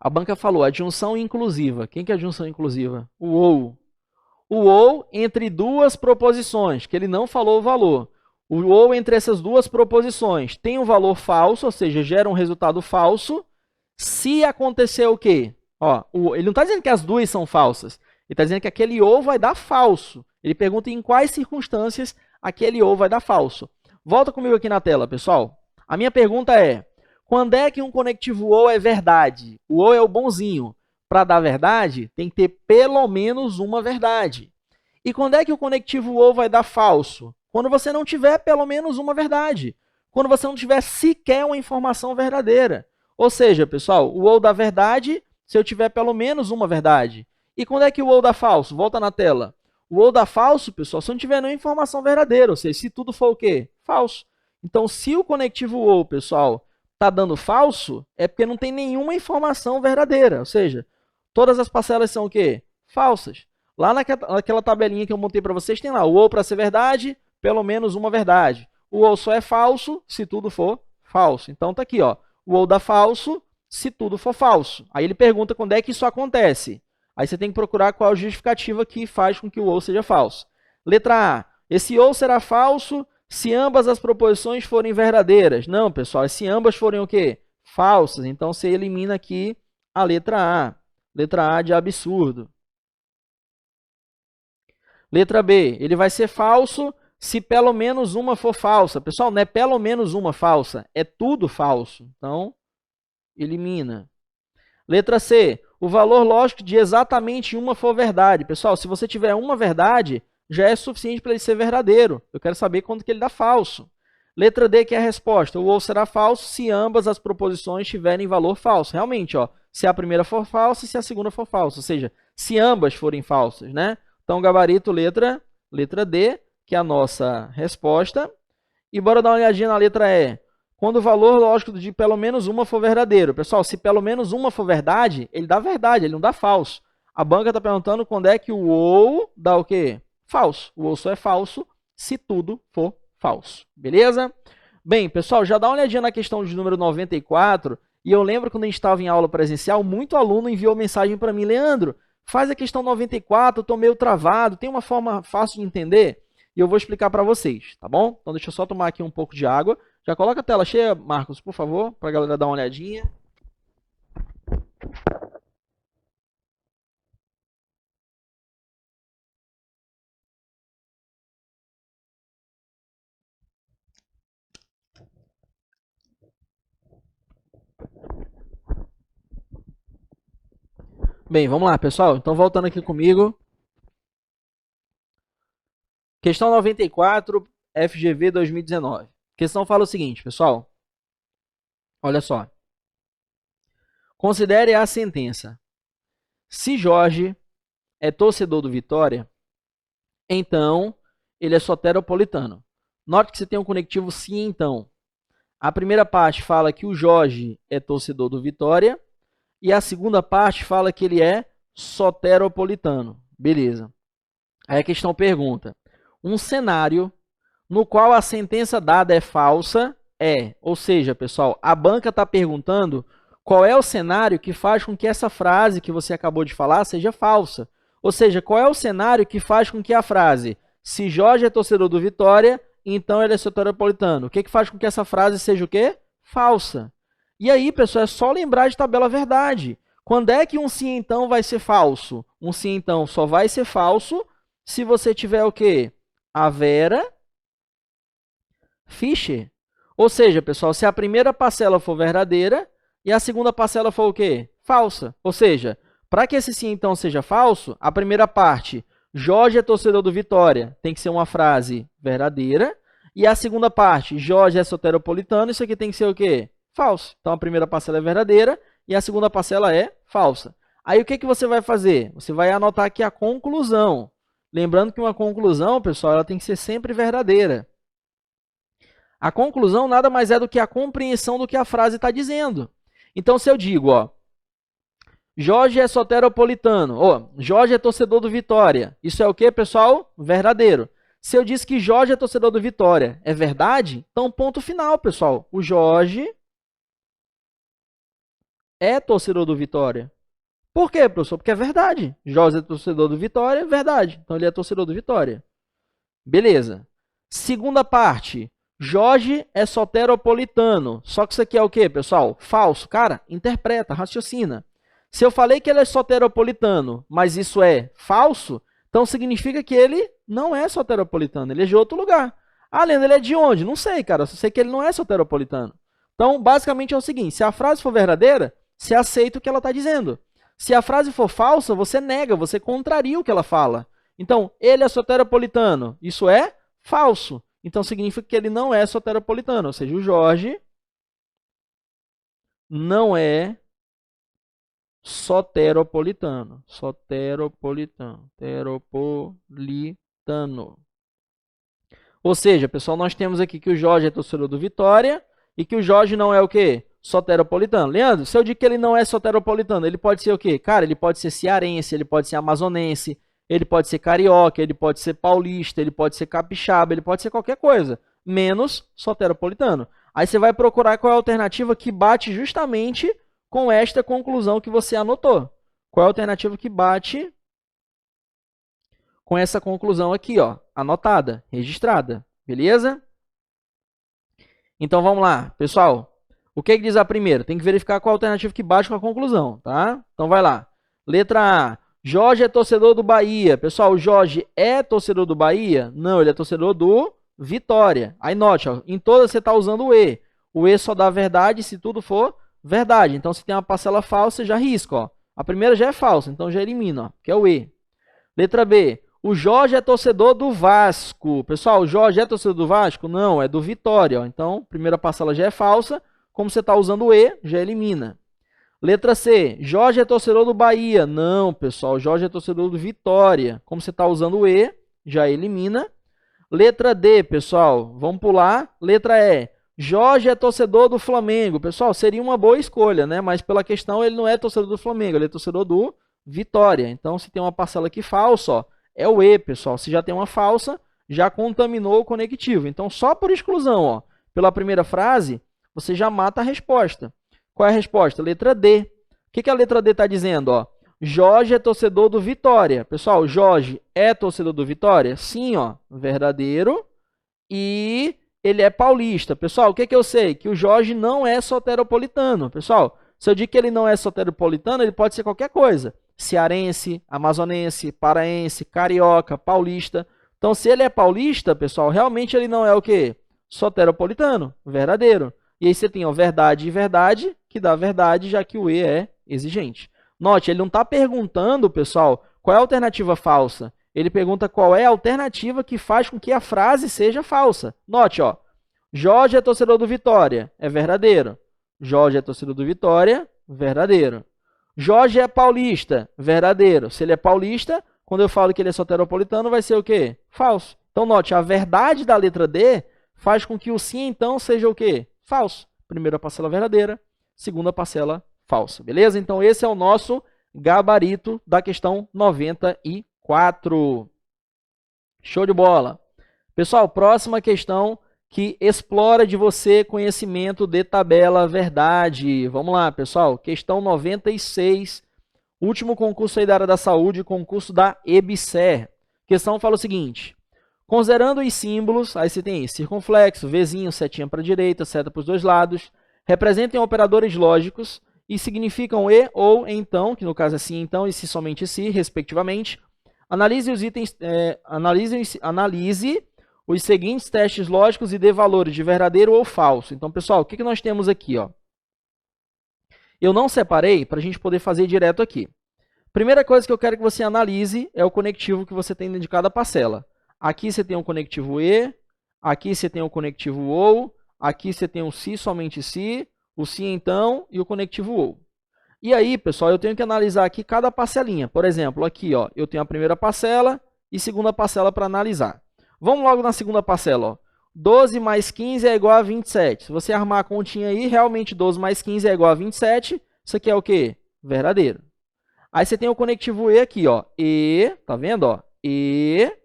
A banca falou, adjunção inclusiva. Quem que é a adjunção inclusiva? O ou. O ou entre duas proposições, que ele não falou o valor. O ou entre essas duas proposições tem um valor falso, ou seja, gera um resultado falso, se acontecer o quê? Ó, ele não está dizendo que as duas são falsas. Ele está dizendo que aquele ou vai dar falso. Ele pergunta em quais circunstâncias aquele ou vai dar falso. Volta comigo aqui na tela, pessoal. A minha pergunta é, quando é que um conectivo ou é verdade? O ou é o bonzinho. Para dar verdade, tem que ter pelo menos uma verdade. E quando é que o conectivo ou vai dar falso? Quando você não tiver pelo menos uma verdade. Quando você não tiver sequer uma informação verdadeira. Ou seja, pessoal, o ou dá verdade se eu tiver pelo menos uma verdade. E quando é que o ou dá falso? Volta na tela. O ou dá falso, pessoal, se não tiver nenhuma informação verdadeira. Ou seja, se tudo for o quê? Falso. Então, se o conectivo ou, pessoal, está dando falso, é porque não tem nenhuma informação verdadeira. Ou seja, todas as parcelas são o quê? Falsas. Lá naquela tabelinha que eu montei para vocês, tem lá o ou para ser verdade, pelo menos uma verdade. O ou só é falso se tudo for falso. Então tá aqui, ó. O ou dá falso se tudo for falso. Aí ele pergunta quando é que isso acontece. Aí você tem que procurar qual a justificativa que faz com que o ou seja falso. Letra A. Esse ou será falso se ambas as proposições forem verdadeiras. Não, pessoal, se ambas forem o quê? Falsas. Então você elimina aqui a letra A. Letra A de absurdo. Letra B, ele vai ser falso se pelo menos uma for falsa. Pessoal, não é pelo menos uma falsa, é tudo falso. Então, elimina. Letra C, o valor lógico de exatamente uma for verdade. Pessoal, se você tiver uma verdade, já é suficiente para ele ser verdadeiro. Eu quero saber quando que ele dá falso. Letra D, que é a resposta. O ou será falso se ambas as proposições tiverem valor falso. Realmente, ó, se a primeira for falsa e se a segunda for falsa. Ou seja, se ambas forem falsas, né? Então, gabarito, letra D, que é a nossa resposta. E bora dar uma olhadinha na letra E. Quando o valor lógico de pelo menos uma for verdadeiro. Pessoal, se pelo menos uma for verdade, ele dá verdade, ele não dá falso. A banca está perguntando quando é que o ou dá o quê? Falso. O ou só é falso se tudo for falso. Beleza? Bem, pessoal, já dá uma olhadinha na questão de número 94. E eu lembro quando a gente estava em aula presencial, muito aluno enviou mensagem para mim, Leandro, faz a questão 94, eu estou meio travado, tem uma forma fácil de entender? E eu vou explicar para vocês, tá bom? Então deixa eu só tomar aqui um pouco de água. Já coloca a tela cheia, Marcos, por favor, para a galera dar uma olhadinha. Bem, vamos lá, pessoal. Então, voltando aqui comigo. Questão 94, FGV 2019. A questão fala o seguinte, pessoal. Olha só. Considere a sentença. Se Jorge é torcedor do Vitória, então ele é soteropolitano. Note que você tem um conectivo sim, então. A primeira parte fala que o Jorge é torcedor do Vitória e a segunda parte fala que ele é soteropolitano. Beleza. Aí a questão pergunta: um cenário no qual a sentença dada é falsa ou seja, pessoal, a banca está perguntando qual é o cenário que faz com que essa frase que você acabou de falar seja falsa. Ou seja, qual é o cenário que faz com que a frase se Jorge é torcedor do Vitória, então ele é soteropolitano. O que faz com que essa frase seja o quê? Falsa. E aí, pessoal, é só lembrar de tabela verdade. Quando é que um sim então vai ser falso? Um sim então só vai ser falso se você tiver o quê? A Vera Fischer. Ou seja, pessoal, se a primeira parcela for verdadeira e a segunda parcela for o quê? Falsa. Ou seja, para que esse sim então seja falso, a primeira parte, Jorge é torcedor do Vitória, tem que ser uma frase verdadeira. E a segunda parte, Jorge é soteropolitano, isso aqui tem que ser o quê? Falso. Então, a primeira parcela é verdadeira e a segunda parcela é falsa. Aí, o que você vai fazer? Você vai anotar aqui a conclusão. Lembrando que uma conclusão, pessoal, ela tem que ser sempre verdadeira. A conclusão nada mais é do que a compreensão do que a frase está dizendo. Então, se eu digo, ó, Jorge é soteropolitano, Jorge é torcedor do Vitória, isso é o quê, pessoal? Verdadeiro. Se eu disse que Jorge é torcedor do Vitória, é verdade? Então, ponto final, pessoal. O Jorge é torcedor do Vitória. Por quê, professor? Porque é verdade. Jorge é torcedor do Vitória, é verdade. Então, ele é torcedor do Vitória. Beleza. Segunda parte. Jorge é soteropolitano. Só que isso aqui é o quê, pessoal? Falso. Cara, interpreta, raciocina. Se eu falei que ele é soteropolitano, mas isso é falso, então significa que ele não é soteropolitano, ele é de outro lugar. Ah, Leandro, ele é de onde? Não sei, cara, só sei que ele não é soteropolitano. Então, basicamente é o seguinte, se a frase for verdadeira, você aceita o que ela está dizendo. Se a frase for falsa, você nega, você contraria o que ela fala. Então, ele é soteropolitano, isso é falso. Então, significa que ele não é soteropolitano, ou seja, o Jorge não é soteropolitano. Ou seja, pessoal, nós temos aqui que o Jorge é torcedor do Vitória e que o Jorge não é o quê? Soteropolitano. Leandro, se eu digo que ele não é soteropolitano, ele pode ser o quê? Cara, ele pode ser cearense, ele pode ser amazonense, ele pode ser carioca, ele pode ser paulista, ele pode ser capixaba, ele pode ser qualquer coisa, menos soteropolitano. Aí você vai procurar qual é a alternativa que bate justamente com esta conclusão que você anotou. Qual é a alternativa que bate com essa conclusão aqui, ó, anotada, registrada, beleza? Então, vamos lá, pessoal. O que diz a primeira? Tem que verificar qual a alternativa que bate com a conclusão, tá? Então, vai lá. Letra A. Jorge é torcedor do Bahia. Pessoal, o Jorge é torcedor do Bahia? Não, ele é torcedor do Vitória. Aí, note, ó, em todas você está usando o E. O E só dá verdade se tudo for verdade. Então, se tem uma parcela falsa, já risca, ó. A primeira já é falsa, então já elimina, ó, que é o E. Letra B. O Jorge é torcedor do Vasco. Pessoal, o Jorge é torcedor do Vasco? Não, é do Vitória, ó. Então, primeira parcela já é falsa. Como você está usando o E, já elimina. Letra C. Jorge é torcedor do Bahia. Não, pessoal, Jorge é torcedor do Vitória. Como você está usando o E, já elimina. Letra D, pessoal, vamos pular. Letra E. Jorge é torcedor do Flamengo. Pessoal, seria uma boa escolha, né? Mas pela questão, ele não é torcedor do Flamengo, ele é torcedor do Vitória. Então, se tem uma parcela aqui falsa, ó, é o E, pessoal. Se já tem uma falsa, já contaminou o conectivo. Então, só por exclusão, ó, pela primeira frase, você já mata a resposta. Qual é a resposta? Letra D. O que a letra D está dizendo? Ó? Jorge é torcedor do Vitória. Pessoal, Jorge é torcedor do Vitória? Sim, ó, verdadeiro. E ele é paulista. Pessoal, o que eu sei? Que o Jorge não é soteropolitano. Pessoal, se eu digo que ele não é soteropolitano, ele pode ser qualquer coisa. Cearense, amazonense, paraense, carioca, paulista. Então, se ele é paulista, pessoal, realmente ele não é o quê? Soteropolitano, verdadeiro. E aí você tem ó, verdade e verdade, que dá verdade, já que o E é exigente. Note, ele não está perguntando, pessoal, qual é a alternativa falsa. Ele pergunta qual é a alternativa que faz com que a frase seja falsa. Note, ó, Jorge é torcedor do Vitória, é verdadeiro. Jorge é torcedor do Vitória, verdadeiro. Jorge é paulista, verdadeiro. Se ele é paulista, quando eu falo que ele é soteropolitano, vai ser o quê? Falso. Então, note, a verdade da letra D faz com que o sim, então, seja o quê? Falso. Primeira parcela verdadeira, segunda parcela falsa. Beleza? Então, esse é o nosso gabarito da questão 94. Show de bola. Pessoal, próxima questão que explora de você conhecimento de tabela verdade. Vamos lá, pessoal. Questão 96. Último concurso aí da área da saúde, concurso da EBSER. A questão fala o seguinte. Considerando os símbolos, aí você tem circunflexo, Vzinho, setinha para a direita, seta para os dois lados, representem operadores lógicos e significam e ou então, que no caso é sim, então, e se somente se, respectivamente. Analise os itens, analise os seguintes testes lógicos e dê valores de verdadeiro ou falso. Então, pessoal, o que nós temos aqui? Ó? Eu não separei para a gente poder fazer direto aqui. Primeira coisa que eu quero que você analise é o conectivo que você tem dentro de cada parcela. Aqui você tem um conectivo e, aqui você tem um conectivo ou, aqui você tem um se, somente se, o se então e o conectivo ou. E aí, pessoal, eu tenho que analisar aqui cada parcelinha. Por exemplo, aqui ó, eu tenho a primeira parcela e segunda parcela para analisar. Vamos logo na segunda parcela. Ó. 12 mais 15 é igual a 27. Se você armar a continha aí, realmente 12 mais 15 é igual a 27. Isso aqui é o quê? Verdadeiro. Aí você tem o conectivo E aqui, ó. E, tá vendo? Ó? E.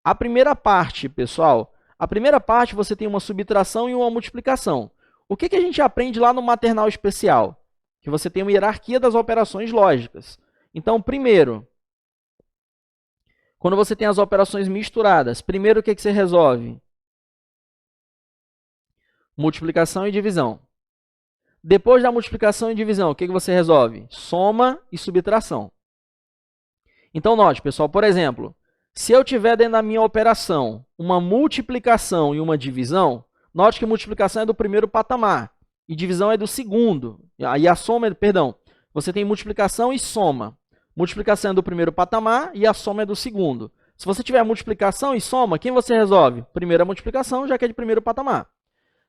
A primeira parte, pessoal, a primeira parte você tem uma subtração e uma multiplicação. O que a gente aprende lá no maternal especial? Que você tem uma hierarquia das operações lógicas. Então, primeiro, quando você tem as operações misturadas, primeiro o que você resolve? Multiplicação e divisão. Depois da multiplicação e divisão, o que você resolve? Soma e subtração. Então, note, pessoal, por exemplo, se eu tiver dentro da minha operação uma multiplicação e uma divisão, note que multiplicação é do primeiro patamar e divisão é do segundo. E a soma, perdão, você tem multiplicação e soma. Multiplicação é do primeiro patamar e a soma é do segundo. Se você tiver multiplicação e soma, quem você resolve? Primeira multiplicação, já que é de primeiro patamar.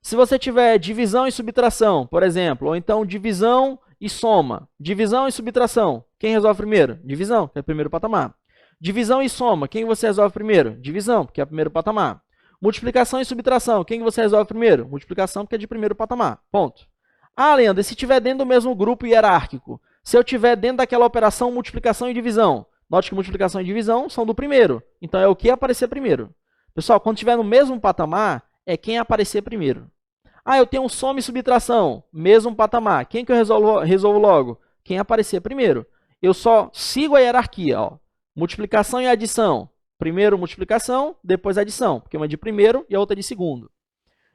Se você tiver divisão e subtração, por exemplo, ou então divisão e soma, divisão e subtração, quem resolve primeiro? Divisão, que é o primeiro patamar. Divisão e soma, quem você resolve primeiro? Divisão, porque é o primeiro patamar. Multiplicação e subtração, quem você resolve primeiro? Multiplicação, porque é de primeiro patamar. Ponto. Ah, Leandro, e se estiver dentro do mesmo grupo hierárquico? Se eu estiver dentro daquela operação multiplicação e divisão, note que multiplicação e divisão são do primeiro. Então, é o que aparecer primeiro. Pessoal, quando estiver no mesmo patamar, é quem aparecer primeiro. Ah, eu tenho um soma e subtração, mesmo patamar. Quem que eu resolvo logo? Quem aparecer primeiro. Eu só sigo a hierarquia, ó. Multiplicação e adição. Primeiro multiplicação, depois adição, porque uma é de primeiro e a outra é de segundo.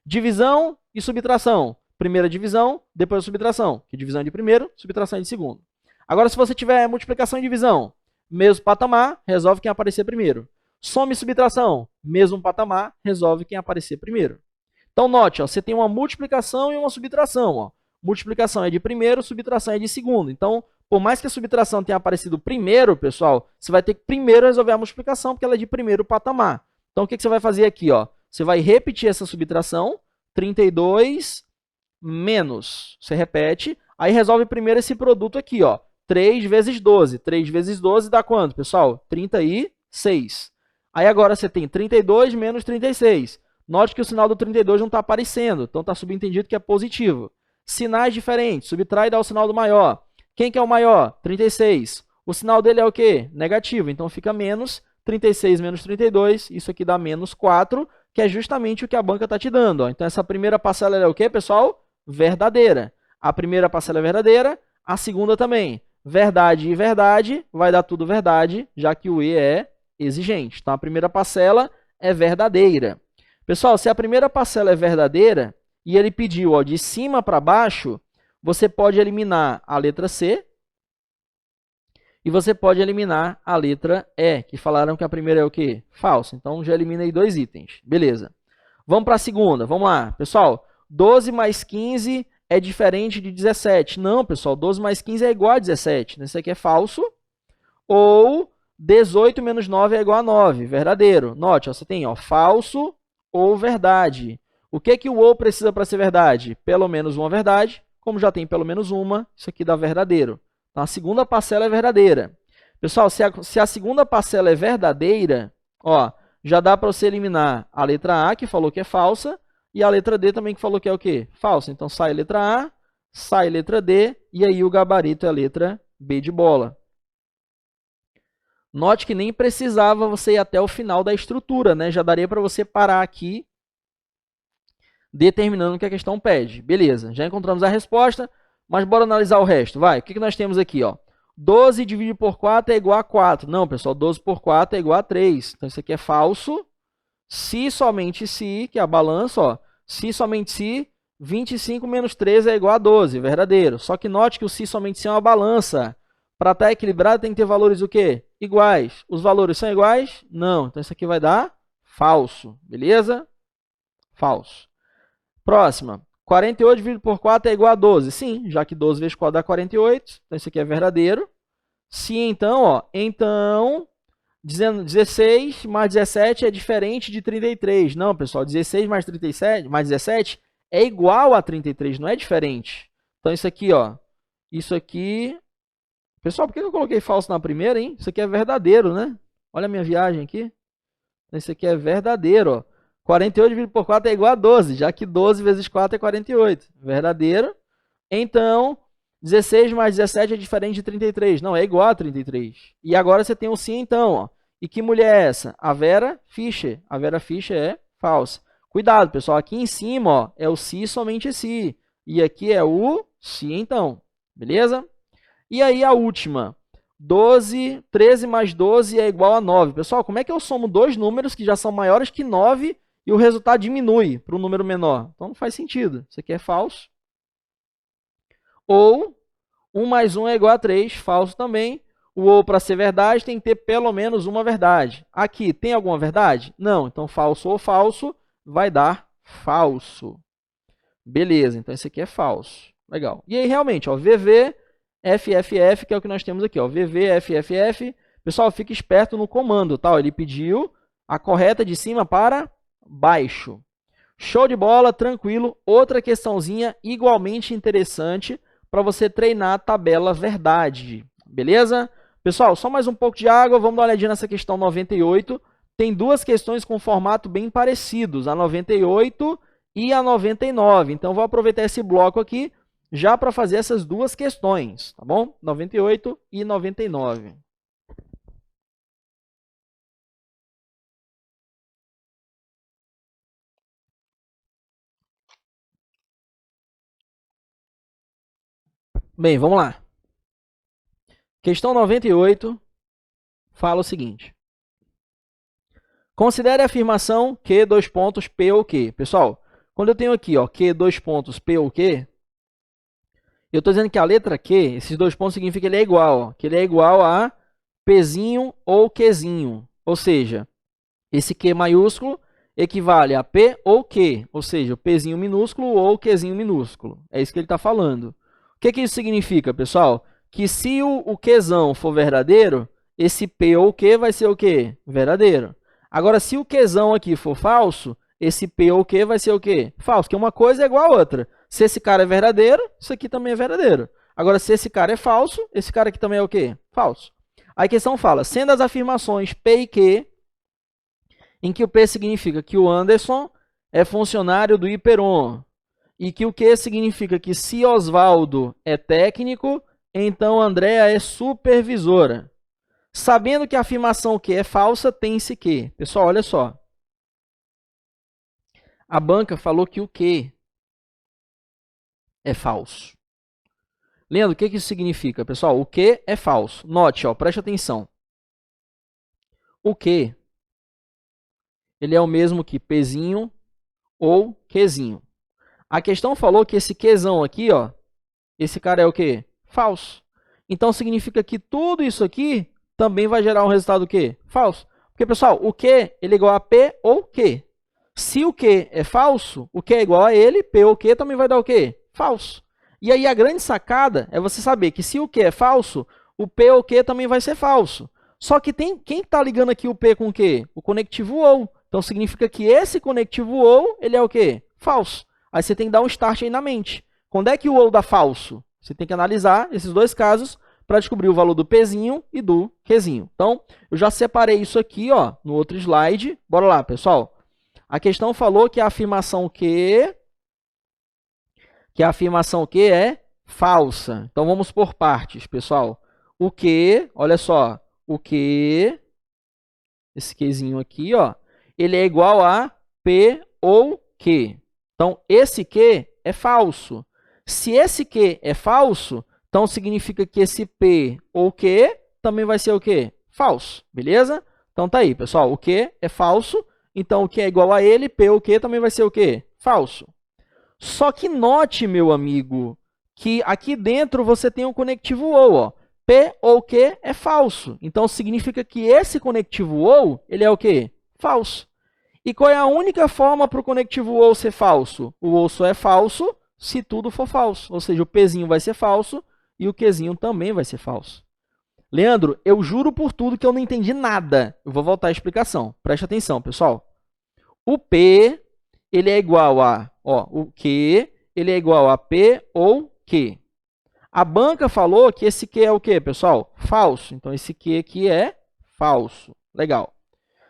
Divisão e subtração. Primeira divisão, depois a subtração, que divisão é de primeiro, subtração é de segundo. Agora, se você tiver multiplicação e divisão, mesmo patamar, resolve quem aparecer primeiro. Soma e subtração, mesmo patamar, resolve quem aparecer primeiro. Então, note, ó, você tem uma multiplicação e uma subtração. Ó. Multiplicação é de primeiro, subtração é de segundo. Então, por mais que a subtração tenha aparecido primeiro, pessoal, você vai ter que primeiro resolver a multiplicação, porque ela é de primeiro patamar. Então, o que você vai fazer aqui? Ó? Você vai repetir essa subtração, 32 menos, você repete, aí resolve primeiro esse produto aqui, ó, 3 vezes 12. 3 vezes 12 dá quanto, pessoal? 36. Aí agora você tem 32 menos 36. Note que o sinal do 32 não está aparecendo, então está subentendido que é positivo. Sinais diferentes, subtrai e dá o sinal do maior. Quem que é o maior? 36. O sinal dele é o quê? Negativo, então fica menos 36 menos 32, isso aqui dá menos 4, que é justamente o que a banca está te dando. Ó. Então, essa primeira parcela é o quê, pessoal? Verdadeira. A primeira parcela é verdadeira, a segunda também. Verdade e verdade, vai dar tudo verdade, já que o E é exigente. Então, a primeira parcela é verdadeira. Pessoal, se a primeira parcela é verdadeira, e ele pediu ó, de cima para baixo, você pode eliminar a letra C e você pode eliminar a letra E, que falaram que a primeira é o quê? Falso. Então, já eliminei 2 itens. Beleza. Vamos para a segunda. Vamos lá. Pessoal, 12 mais 15 é diferente de 17. Não, pessoal, 12 mais 15 é igual a 17. Isso aqui é falso. Ou 18 menos 9 é igual a 9. Verdadeiro. Note, ó, você tem ó, falso ou verdade. O que o ou precisa para ser verdade? Pelo menos uma verdade. Como já tem pelo menos uma, isso aqui dá verdadeiro. Então, a segunda parcela é verdadeira. Pessoal, se a segunda parcela é verdadeira, ó, já dá para você eliminar a letra A, que falou que é falsa, e a letra D também, que falou que é o quê? Falsa. Então, sai a letra A, sai a letra D, e aí o gabarito é a letra B de bola. Note que nem precisava você ir até o final da estrutura, né? Já daria para você parar aqui, determinando o que a questão pede. Beleza, já encontramos a resposta, mas bora analisar o resto. Vai, o que nós temos aqui, ó? 12 dividido por 4 é igual a 4. Não, pessoal, 12 por 4 é igual a 3. Então, isso aqui é falso. Se somente se, que é a balança, ó. Se somente se, 25 menos 13 é igual a 12. Verdadeiro. Só que note que o se somente se é uma balança. Para estar equilibrado, tem que ter valores o quê? Iguais. Os valores são iguais? Não. Então, isso aqui vai dar falso. Beleza? Falso. Próxima. 48 dividido por 4 é igual a 12. Sim, já que 12 vezes 4 dá 48. Então, isso aqui é verdadeiro. Se então, ó, então, 16 mais 17 é diferente de 33. Não, pessoal, 16 mais 37, mais 17 é igual a 33, não é diferente. Então, isso aqui, ó, isso aqui... Pessoal, por que eu coloquei falso na primeira, hein? Isso aqui é verdadeiro, né? Olha a minha viagem aqui. Isso aqui é verdadeiro, ó. 48 dividido por 4 é igual a 12, já que 12 vezes 4 é 48. Verdadeiro. Então, 16 mais 17 é diferente de 33. Não, é igual a 33. E agora você tem o sim, então. Ó. E que mulher é essa? A Vera Fischer. A Vera Fischer é falsa. Cuidado, pessoal. Aqui em cima, ó, é o se somente se. E aqui é o se, então. Beleza? E aí a última. 13 mais 12 é igual a 9. Pessoal, como é que eu somo dois números que já são maiores que 9 e o resultado diminui para um número menor? Então não faz sentido. Isso aqui é falso. Ou 1 mais 1 é igual a 3. Falso também. O ou, para ser verdade, tem que ter pelo menos uma verdade. Aqui, tem alguma verdade? Não. Então, falso ou falso vai dar falso. Beleza, então esse aqui é falso. Legal. E aí, realmente, ó, VV... FFF, que é o que nós temos aqui, ó, VV, FFF. Pessoal, fique esperto no comando, tá? Ele pediu a correta de cima para baixo. Show de bola, tranquilo. Outra questãozinha igualmente interessante para você treinar a tabela verdade, beleza? Pessoal, só mais um pouco de água, vamos dar uma olhadinha nessa questão 98. Tem duas questões com formato bem parecidos, a 98 e a 99. Então, vou aproveitar esse bloco aqui já para fazer essas duas questões, tá bom? 98 e 99. Bem, vamos lá. Questão 98 fala o seguinte. Considere a afirmação Q, dois pontos, P ou Q. Pessoal, quando eu tenho aqui, ó, Q, dois pontos, P ou Q, eu estou dizendo que a letra Q, esses dois pontos significa que ele é igual, ó, que ele é igual a Pzinho ou Qzinho. Ou seja, esse Q maiúsculo equivale a P ou Q, ou seja, o Pzinho minúsculo ou Qzinho minúsculo. É isso que ele está falando. O que isso significa, pessoal? Que se o Qzão for verdadeiro, esse P ou Q vai ser o quê? Verdadeiro. Agora, se o Qzão aqui for falso, esse P ou Q vai ser o quê? Falso, que uma coisa é igual a outra. Se esse cara é verdadeiro, isso aqui também é verdadeiro. Agora, se esse cara é falso, esse cara aqui também é o quê? Falso. Aí a questão fala, sendo as afirmações P e Q, em que o P significa que o Anderson é funcionário do Hiperon, e que o Q significa que se Oswaldo é técnico, então Andréa é supervisora. Sabendo que a afirmação Q é falsa, tem-se que. Pessoal, olha só. A banca falou que o Q é falso. Leandro, o que isso significa? Pessoal, o Q é falso. Note, ó, preste atenção. O Q, ele é o mesmo que Pzinho ou Qzinho. A questão falou que esse Qzão aqui, ó, esse cara é o quê? Falso. Então, significa que tudo isso aqui também vai gerar um resultado o quê? Falso. Porque, pessoal, o Q ele é igual a P ou Q. Se o Q é falso, o Q é igual a ele, P ou Q também vai dar o quê? Falso. E aí a grande sacada é você saber que se o Q é falso, o P ou Q também vai ser falso. Só que tem quem está ligando aqui o P com o Q? O conectivo OU. Então significa que esse conectivo OU, ele é o quê? Falso. Aí você tem que dar um start aí na mente. Quando é que o OU dá falso? Você tem que analisar esses dois casos para descobrir o valor do Pzinho e do Qzinho. Então, eu já separei isso aqui, ó, no outro slide. Bora lá, pessoal. A questão falou que a afirmação Q é falsa. Então, vamos por partes, pessoal. O Q, olha só, o Q, esse Qzinho aqui, ó, ele é igual a P ou Q. Então, esse Q é falso. Se esse Q é falso, então significa que esse P ou Q também vai ser o quê? Falso, beleza? Então, tá aí, pessoal. O Q é falso, então o Q é igual a ele, P ou Q também vai ser o quê? Falso. Só que note, meu amigo, que aqui dentro você tem um conectivo OU, ó. P ou Q é falso. Então, significa que esse conectivo OU, ele é o quê? Falso. E qual é a única forma para o conectivo OU ser falso? O OU só é falso se tudo for falso. Ou seja, o Pzinho vai ser falso e o Qzinho também vai ser falso. Leandro, eu juro por tudo que eu não entendi nada. Eu vou voltar à explicação. Preste atenção, pessoal. O P, ele é igual a... Ó, o Q, ele é igual a P ou Q. A banca falou que esse Q é o quê, pessoal? Falso. Então, esse Q aqui é falso. Legal.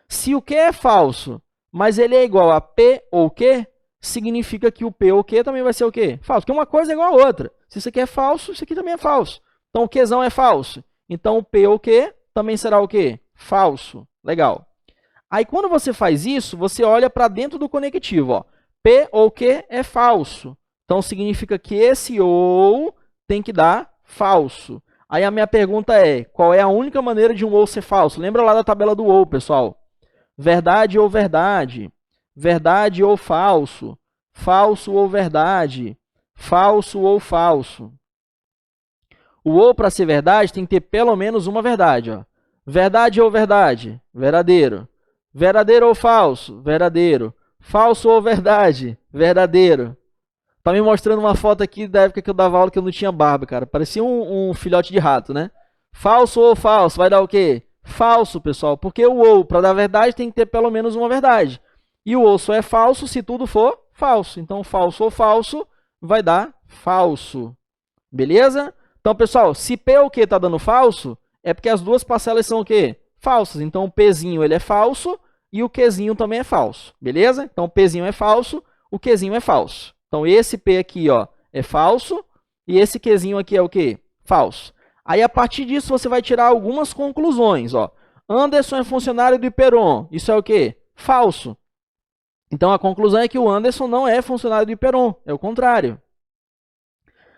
Se o Q é falso, mas ele é igual a P ou Q, significa que o P ou Q também vai ser o quê? Falso. Porque uma coisa é igual a outra. Se isso aqui é falso, isso aqui também é falso. Então, o Qzão é falso. Então, o P ou Q também será o quê? Falso. Legal. Aí, quando você faz isso, você olha para dentro do conectivo. Ó. P ou Q é falso. Então, significa que esse OU tem que dar falso. Aí, a minha pergunta é, qual é a única maneira de um OU ser falso? Lembra lá da tabela do OU, pessoal? Verdade ou verdade? Verdade ou falso? Falso ou verdade? Falso ou falso? O ou, para ser verdade, tem que ter pelo menos uma verdade. Ó. Verdade ou verdade? Verdadeiro. Verdadeiro ou falso? Verdadeiro. Falso ou verdade? Verdadeiro. Tá me mostrando uma foto aqui da época que eu dava aula que eu não tinha barba, cara. Parecia um filhote de rato, né? Falso ou falso? Vai dar o quê? Falso, pessoal. Porque o ou, para dar verdade, tem que ter pelo menos uma verdade. E o ou só é falso se tudo for falso. Então, falso ou falso vai dar falso. Beleza? Então, pessoal, se P ou Q está dando falso, é porque as duas parcelas são o quê? Falsas. Então, o Pzinho ele é falso e o Qzinho também é falso. Beleza? Então, o Pzinho é falso, o Qzinho é falso. Então, esse P aqui, ó, é falso e esse Qzinho aqui é o quê? Falso. Aí, a partir disso, você vai tirar algumas conclusões. Ó. Anderson é funcionário do Hiperon. Isso é o quê? Falso. Então, a conclusão é que o Anderson não é funcionário do Hiperon. É o contrário.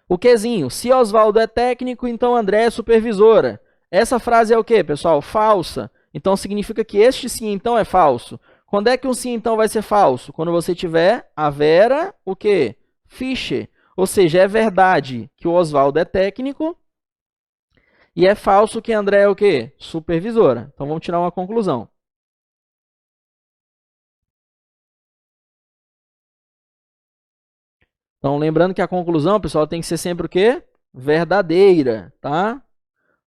O Qzinho, se Oswaldo é técnico, então André é supervisora. Essa frase é o quê, pessoal? Falsa. Então, significa que este sim, então, é falso. Quando é que um sim, então, vai ser falso? Quando você tiver a Vera, o quê? Fischer. Ou seja, é verdade que o Oswaldo é técnico e é falso que André é o quê? Supervisora. Então, vamos tirar uma conclusão. Então, lembrando que a conclusão, pessoal, tem que ser sempre o quê? Verdadeira, tá?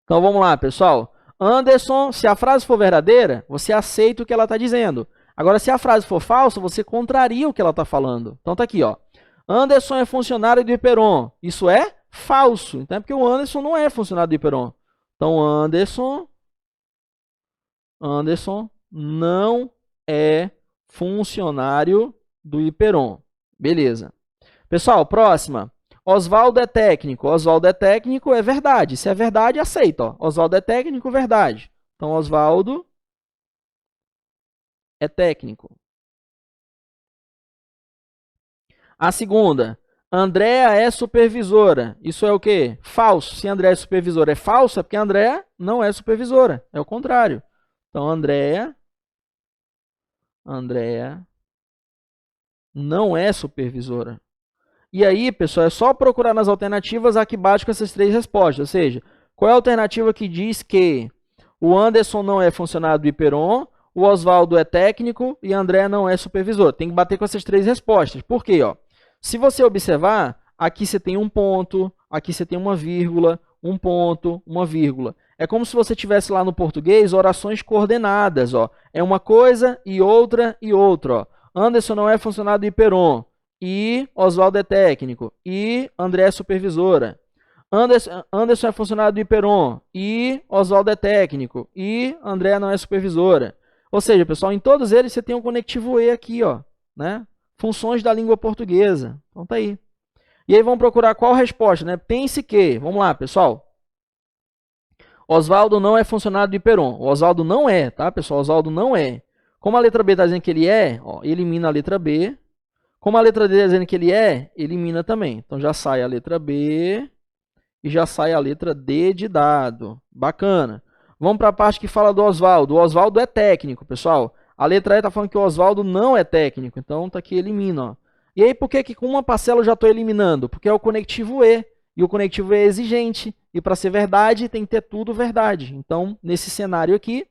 Então, vamos lá, pessoal. Anderson, se a frase for verdadeira, você aceita o que ela está dizendo. Agora, se a frase for falsa, você contraria o que ela está falando. Então, tá aqui, ó. Anderson é funcionário do Hiperon. Isso é falso. Então, é porque o Anderson não é funcionário do Hiperon. Então, Anderson não é funcionário do Hiperon. Beleza. Pessoal, próxima. Oswaldo é técnico. Oswaldo é técnico é verdade. Se é verdade, aceita. Oswaldo é técnico, verdade. Então, Oswaldo é técnico. A segunda. Andréa é supervisora. Isso é o quê? Falso. Se Andréa é supervisora é falso, é porque Andréa não é supervisora. É o contrário. Então, Andréa não é supervisora. E aí, pessoal, é só procurar nas alternativas aqui embaixo com essas três respostas. Ou seja, qual é a alternativa que diz que o Anderson não é funcionário do Hiperon, o Oswaldo é técnico e André não é supervisor? Tem que bater com essas três respostas. Por quê? Ó, se você observar, aqui você tem um ponto, aqui você tem uma vírgula, um ponto, uma vírgula. É como se você tivesse lá no português orações coordenadas. Ó. É uma coisa e outra e outra. Ó. Anderson não é funcionário do Hiperon. E Oswaldo é técnico, e André é supervisora. Anderson é funcionário do Hiperon. E Oswaldo é técnico. E André não é supervisora. Ou seja, pessoal, em todos eles você tem um conectivo E aqui, ó, né? Funções da língua portuguesa. Então tá aí. E aí vamos procurar qual resposta, né? Pense que, vamos lá, pessoal. Oswaldo não é funcionário do Hiperon. O Oswaldo não é, tá, pessoal? Oswaldo não é. Como a letra B está dizendo que ele é, ó, elimina a letra B. Como a letra D está dizendo que ele é, elimina também. Então já sai a letra B e já sai a letra D de dado. Bacana. Vamos para a parte que fala do Oswaldo. O Oswaldo é técnico, pessoal. A letra E está falando que o Oswaldo não é técnico. Então tá aqui, elimina. Ó. E aí, por que com uma parcela eu já estou eliminando? Porque é o conectivo E. E o conectivo E é exigente. E para ser verdade, tem que ter tudo verdade. Então, nesse cenário aqui,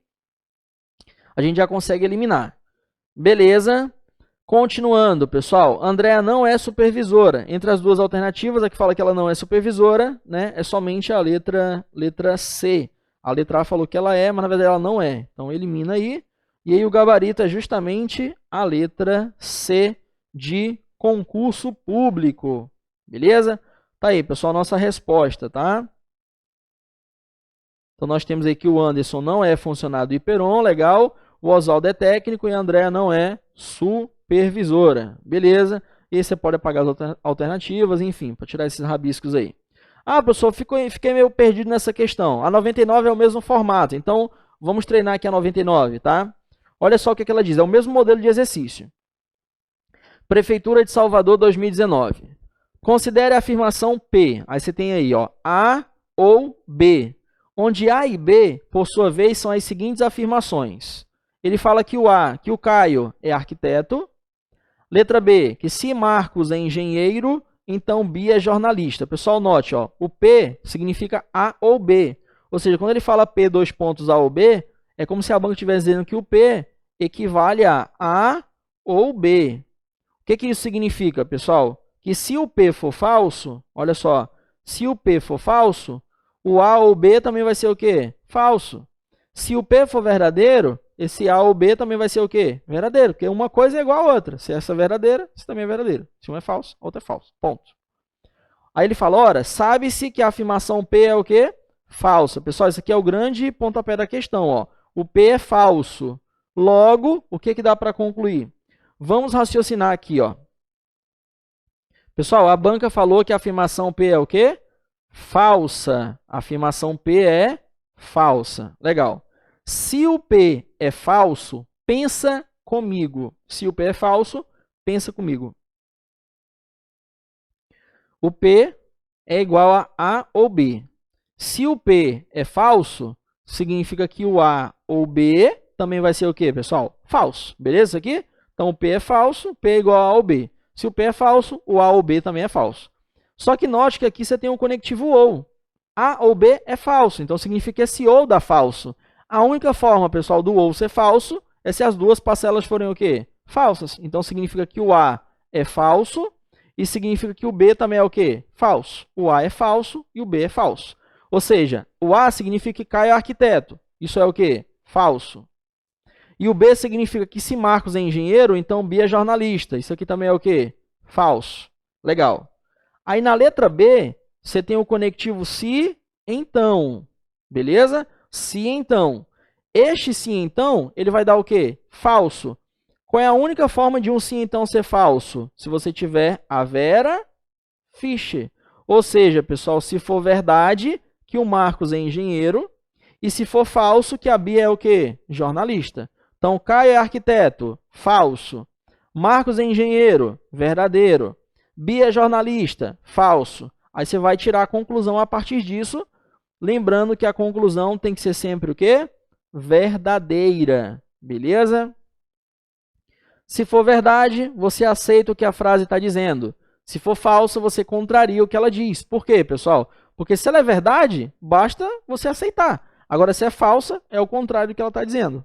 a gente já consegue eliminar. Beleza. Continuando, pessoal. Andréa não é supervisora. Entre as duas alternativas, a que fala que ela não é supervisora, né, é somente a letra C. A letra A falou que ela é, mas na verdade ela não é. Então, elimina aí. E aí o gabarito é justamente a letra C de concurso público. Beleza? Tá aí, pessoal, nossa resposta, tá? Então, nós temos aí que o Anderson não é funcionário do Hiperon, legal. O Oswaldo é técnico e a Andréa não é supervisora. Beleza? E aí você pode apagar as alternativas, enfim, para tirar esses rabiscos aí. Ah, professor, fiquei meio perdido nessa questão. A 99 é o mesmo formato, então vamos treinar aqui a 99, tá? Olha só o que ela diz, é o mesmo modelo de exercício. Prefeitura de Salvador 2019. Considere a afirmação P. Aí você tem aí, ó, A ou B. Onde A e B, por sua vez, são as seguintes afirmações. Ele fala que o Caio é arquiteto. Letra B, que se Marcos é engenheiro, então Bia é jornalista. Pessoal, note, ó, o P significa A ou B. Ou seja, quando ele fala P, dois pontos A ou B, é como se a banca estivesse dizendo que o P equivale a ou B. O que isso significa, pessoal? Que se o P for falso, olha só, se o P for falso, o A ou B também vai ser o quê? Falso. Se o P for verdadeiro, esse A ou B também vai ser o quê? Verdadeiro, porque uma coisa é igual a outra. Se essa é verdadeira, isso também é verdadeiro. Se um é falso, outro é falso. Ponto. Aí ele fala, ora, sabe-se que a afirmação P é o quê? Falsa. Pessoal, isso aqui é o grande pontapé da questão. Ó. O P é falso. Logo, o que dá para concluir? Vamos raciocinar aqui, ó. Pessoal, a banca falou que a afirmação P é o quê? Falsa. A afirmação P é falsa. Legal. Se o P é falso, pensa comigo. Se o P é falso, pensa comigo. O P é igual a A ou B. Se o P é falso, significa que o A ou B também vai ser o quê, pessoal? Falso. Beleza isso aqui? Então, o P é falso, P é igual a A ou B. Se o P é falso, o A ou B também é falso. Só que note que aqui você tem um conectivo OU. A ou B é falso, então significa que esse OU dá falso. A única forma, pessoal, do OU ser falso é se as duas parcelas forem o quê? Falsas. Então, significa que o A é falso e significa que o B também é o quê? Falso. O A é falso e o B é falso. Ou seja, o A significa que Caio é arquiteto. Isso é o quê? Falso. E o B significa que se Marcos é engenheiro, então Bia é jornalista. Isso aqui também é o quê? Falso. Legal. Aí na letra B, você tem o conectivo se, então. Beleza? Se, então. Este se, então, ele vai dar o quê? Falso. Qual é a única forma de um se, então, ser falso? Se você tiver a Vera Fischer. Ou seja, pessoal, se for verdade que o Marcos é engenheiro e se for falso que a Bia é o quê? Jornalista. Então, Caio é arquiteto, falso. Marcos é engenheiro, verdadeiro. Bia é jornalista, falso. Aí você vai tirar a conclusão a partir disso, lembrando que a conclusão tem que ser sempre o quê? Verdadeira, beleza? Se for verdade, você aceita o que a frase está dizendo. Se for falso, você contraria o que ela diz. Por quê, pessoal? Porque se ela é verdade, basta você aceitar. Agora, se é falsa, é o contrário do que ela está dizendo.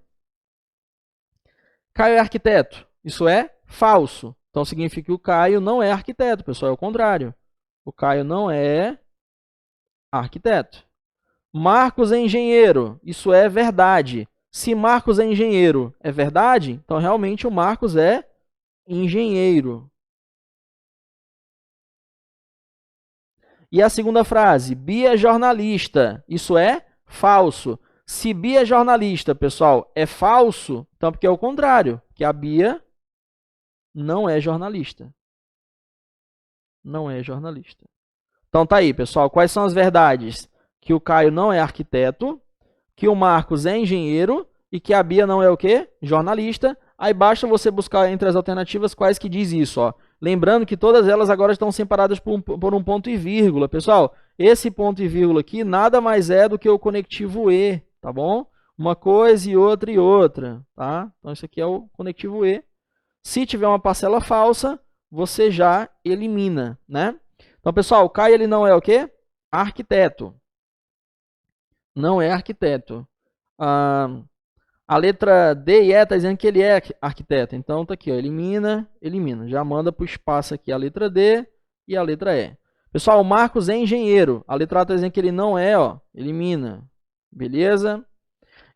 Caio é arquiteto. Isso é falso. Então, significa que o Caio não é arquiteto, pessoal. É o contrário. O Caio não é arquiteto. Marcos é engenheiro. Isso é verdade. Se Marcos é engenheiro, é verdade? Então, realmente, o Marcos é engenheiro. E a segunda frase, Bia é jornalista. Isso é falso. Se Bia é jornalista, pessoal, é falso, então porque é o contrário, que a Bia não é jornalista. Não é jornalista. Então tá aí, pessoal. Quais são as verdades? Que o Caio não é arquiteto, que o Marcos é engenheiro e que a Bia não é o quê? Jornalista. Aí basta você buscar entre as alternativas quais que diz isso, ó. Lembrando que todas elas agora estão separadas por um ponto e vírgula. Pessoal, esse ponto e vírgula aqui nada mais é do que o conectivo E, tá bom? Uma coisa e outra, tá? Então isso aqui é o conectivo E. Se tiver uma parcela falsa, você já elimina, né? Então, pessoal, o Caio ele não é o quê? Arquiteto. Não é arquiteto. A letra D e E está dizendo que ele é arquiteto. Então, tá aqui, ó, elimina. Já manda para o espaço aqui a letra D e a letra E. Pessoal, o Marcos é engenheiro. A letra A está dizendo que ele não é, ó, elimina. Beleza?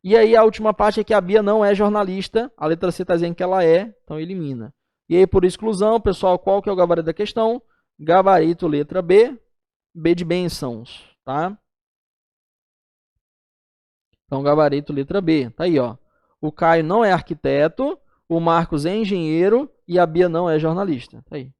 E aí a última parte é que a Bia não é jornalista. A letra C está dizendo que ela é, então elimina. E aí, por exclusão, pessoal, qual que é o gabarito da questão? Gabarito letra B, B de bênçãos, tá? Então, gabarito letra B, tá aí, ó. O Caio não é arquiteto, o Marcos é engenheiro e a Bia não é jornalista. Tá aí.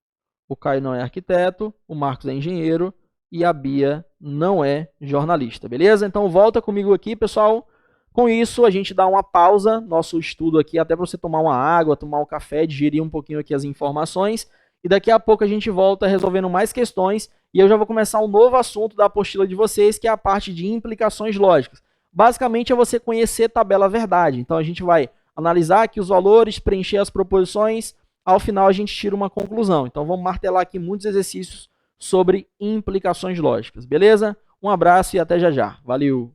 O Caio não é arquiteto, o Marcos é engenheiro e a Bia não é jornalista, beleza? Então, volta comigo aqui, pessoal. Com isso, a gente dá uma pausa, nosso estudo aqui, até para você tomar uma água, tomar um café, digerir um pouquinho aqui as informações. E daqui a pouco a gente volta resolvendo mais questões. E eu já vou começar um novo assunto da apostila de vocês, que é a parte de implicações lógicas. Basicamente é você conhecer tabela verdade. Então a gente vai analisar aqui os valores, preencher as proposições, ao final a gente tira uma conclusão. Então vamos martelar aqui muitos exercícios sobre implicações lógicas, beleza? Um abraço e até já já. Valeu!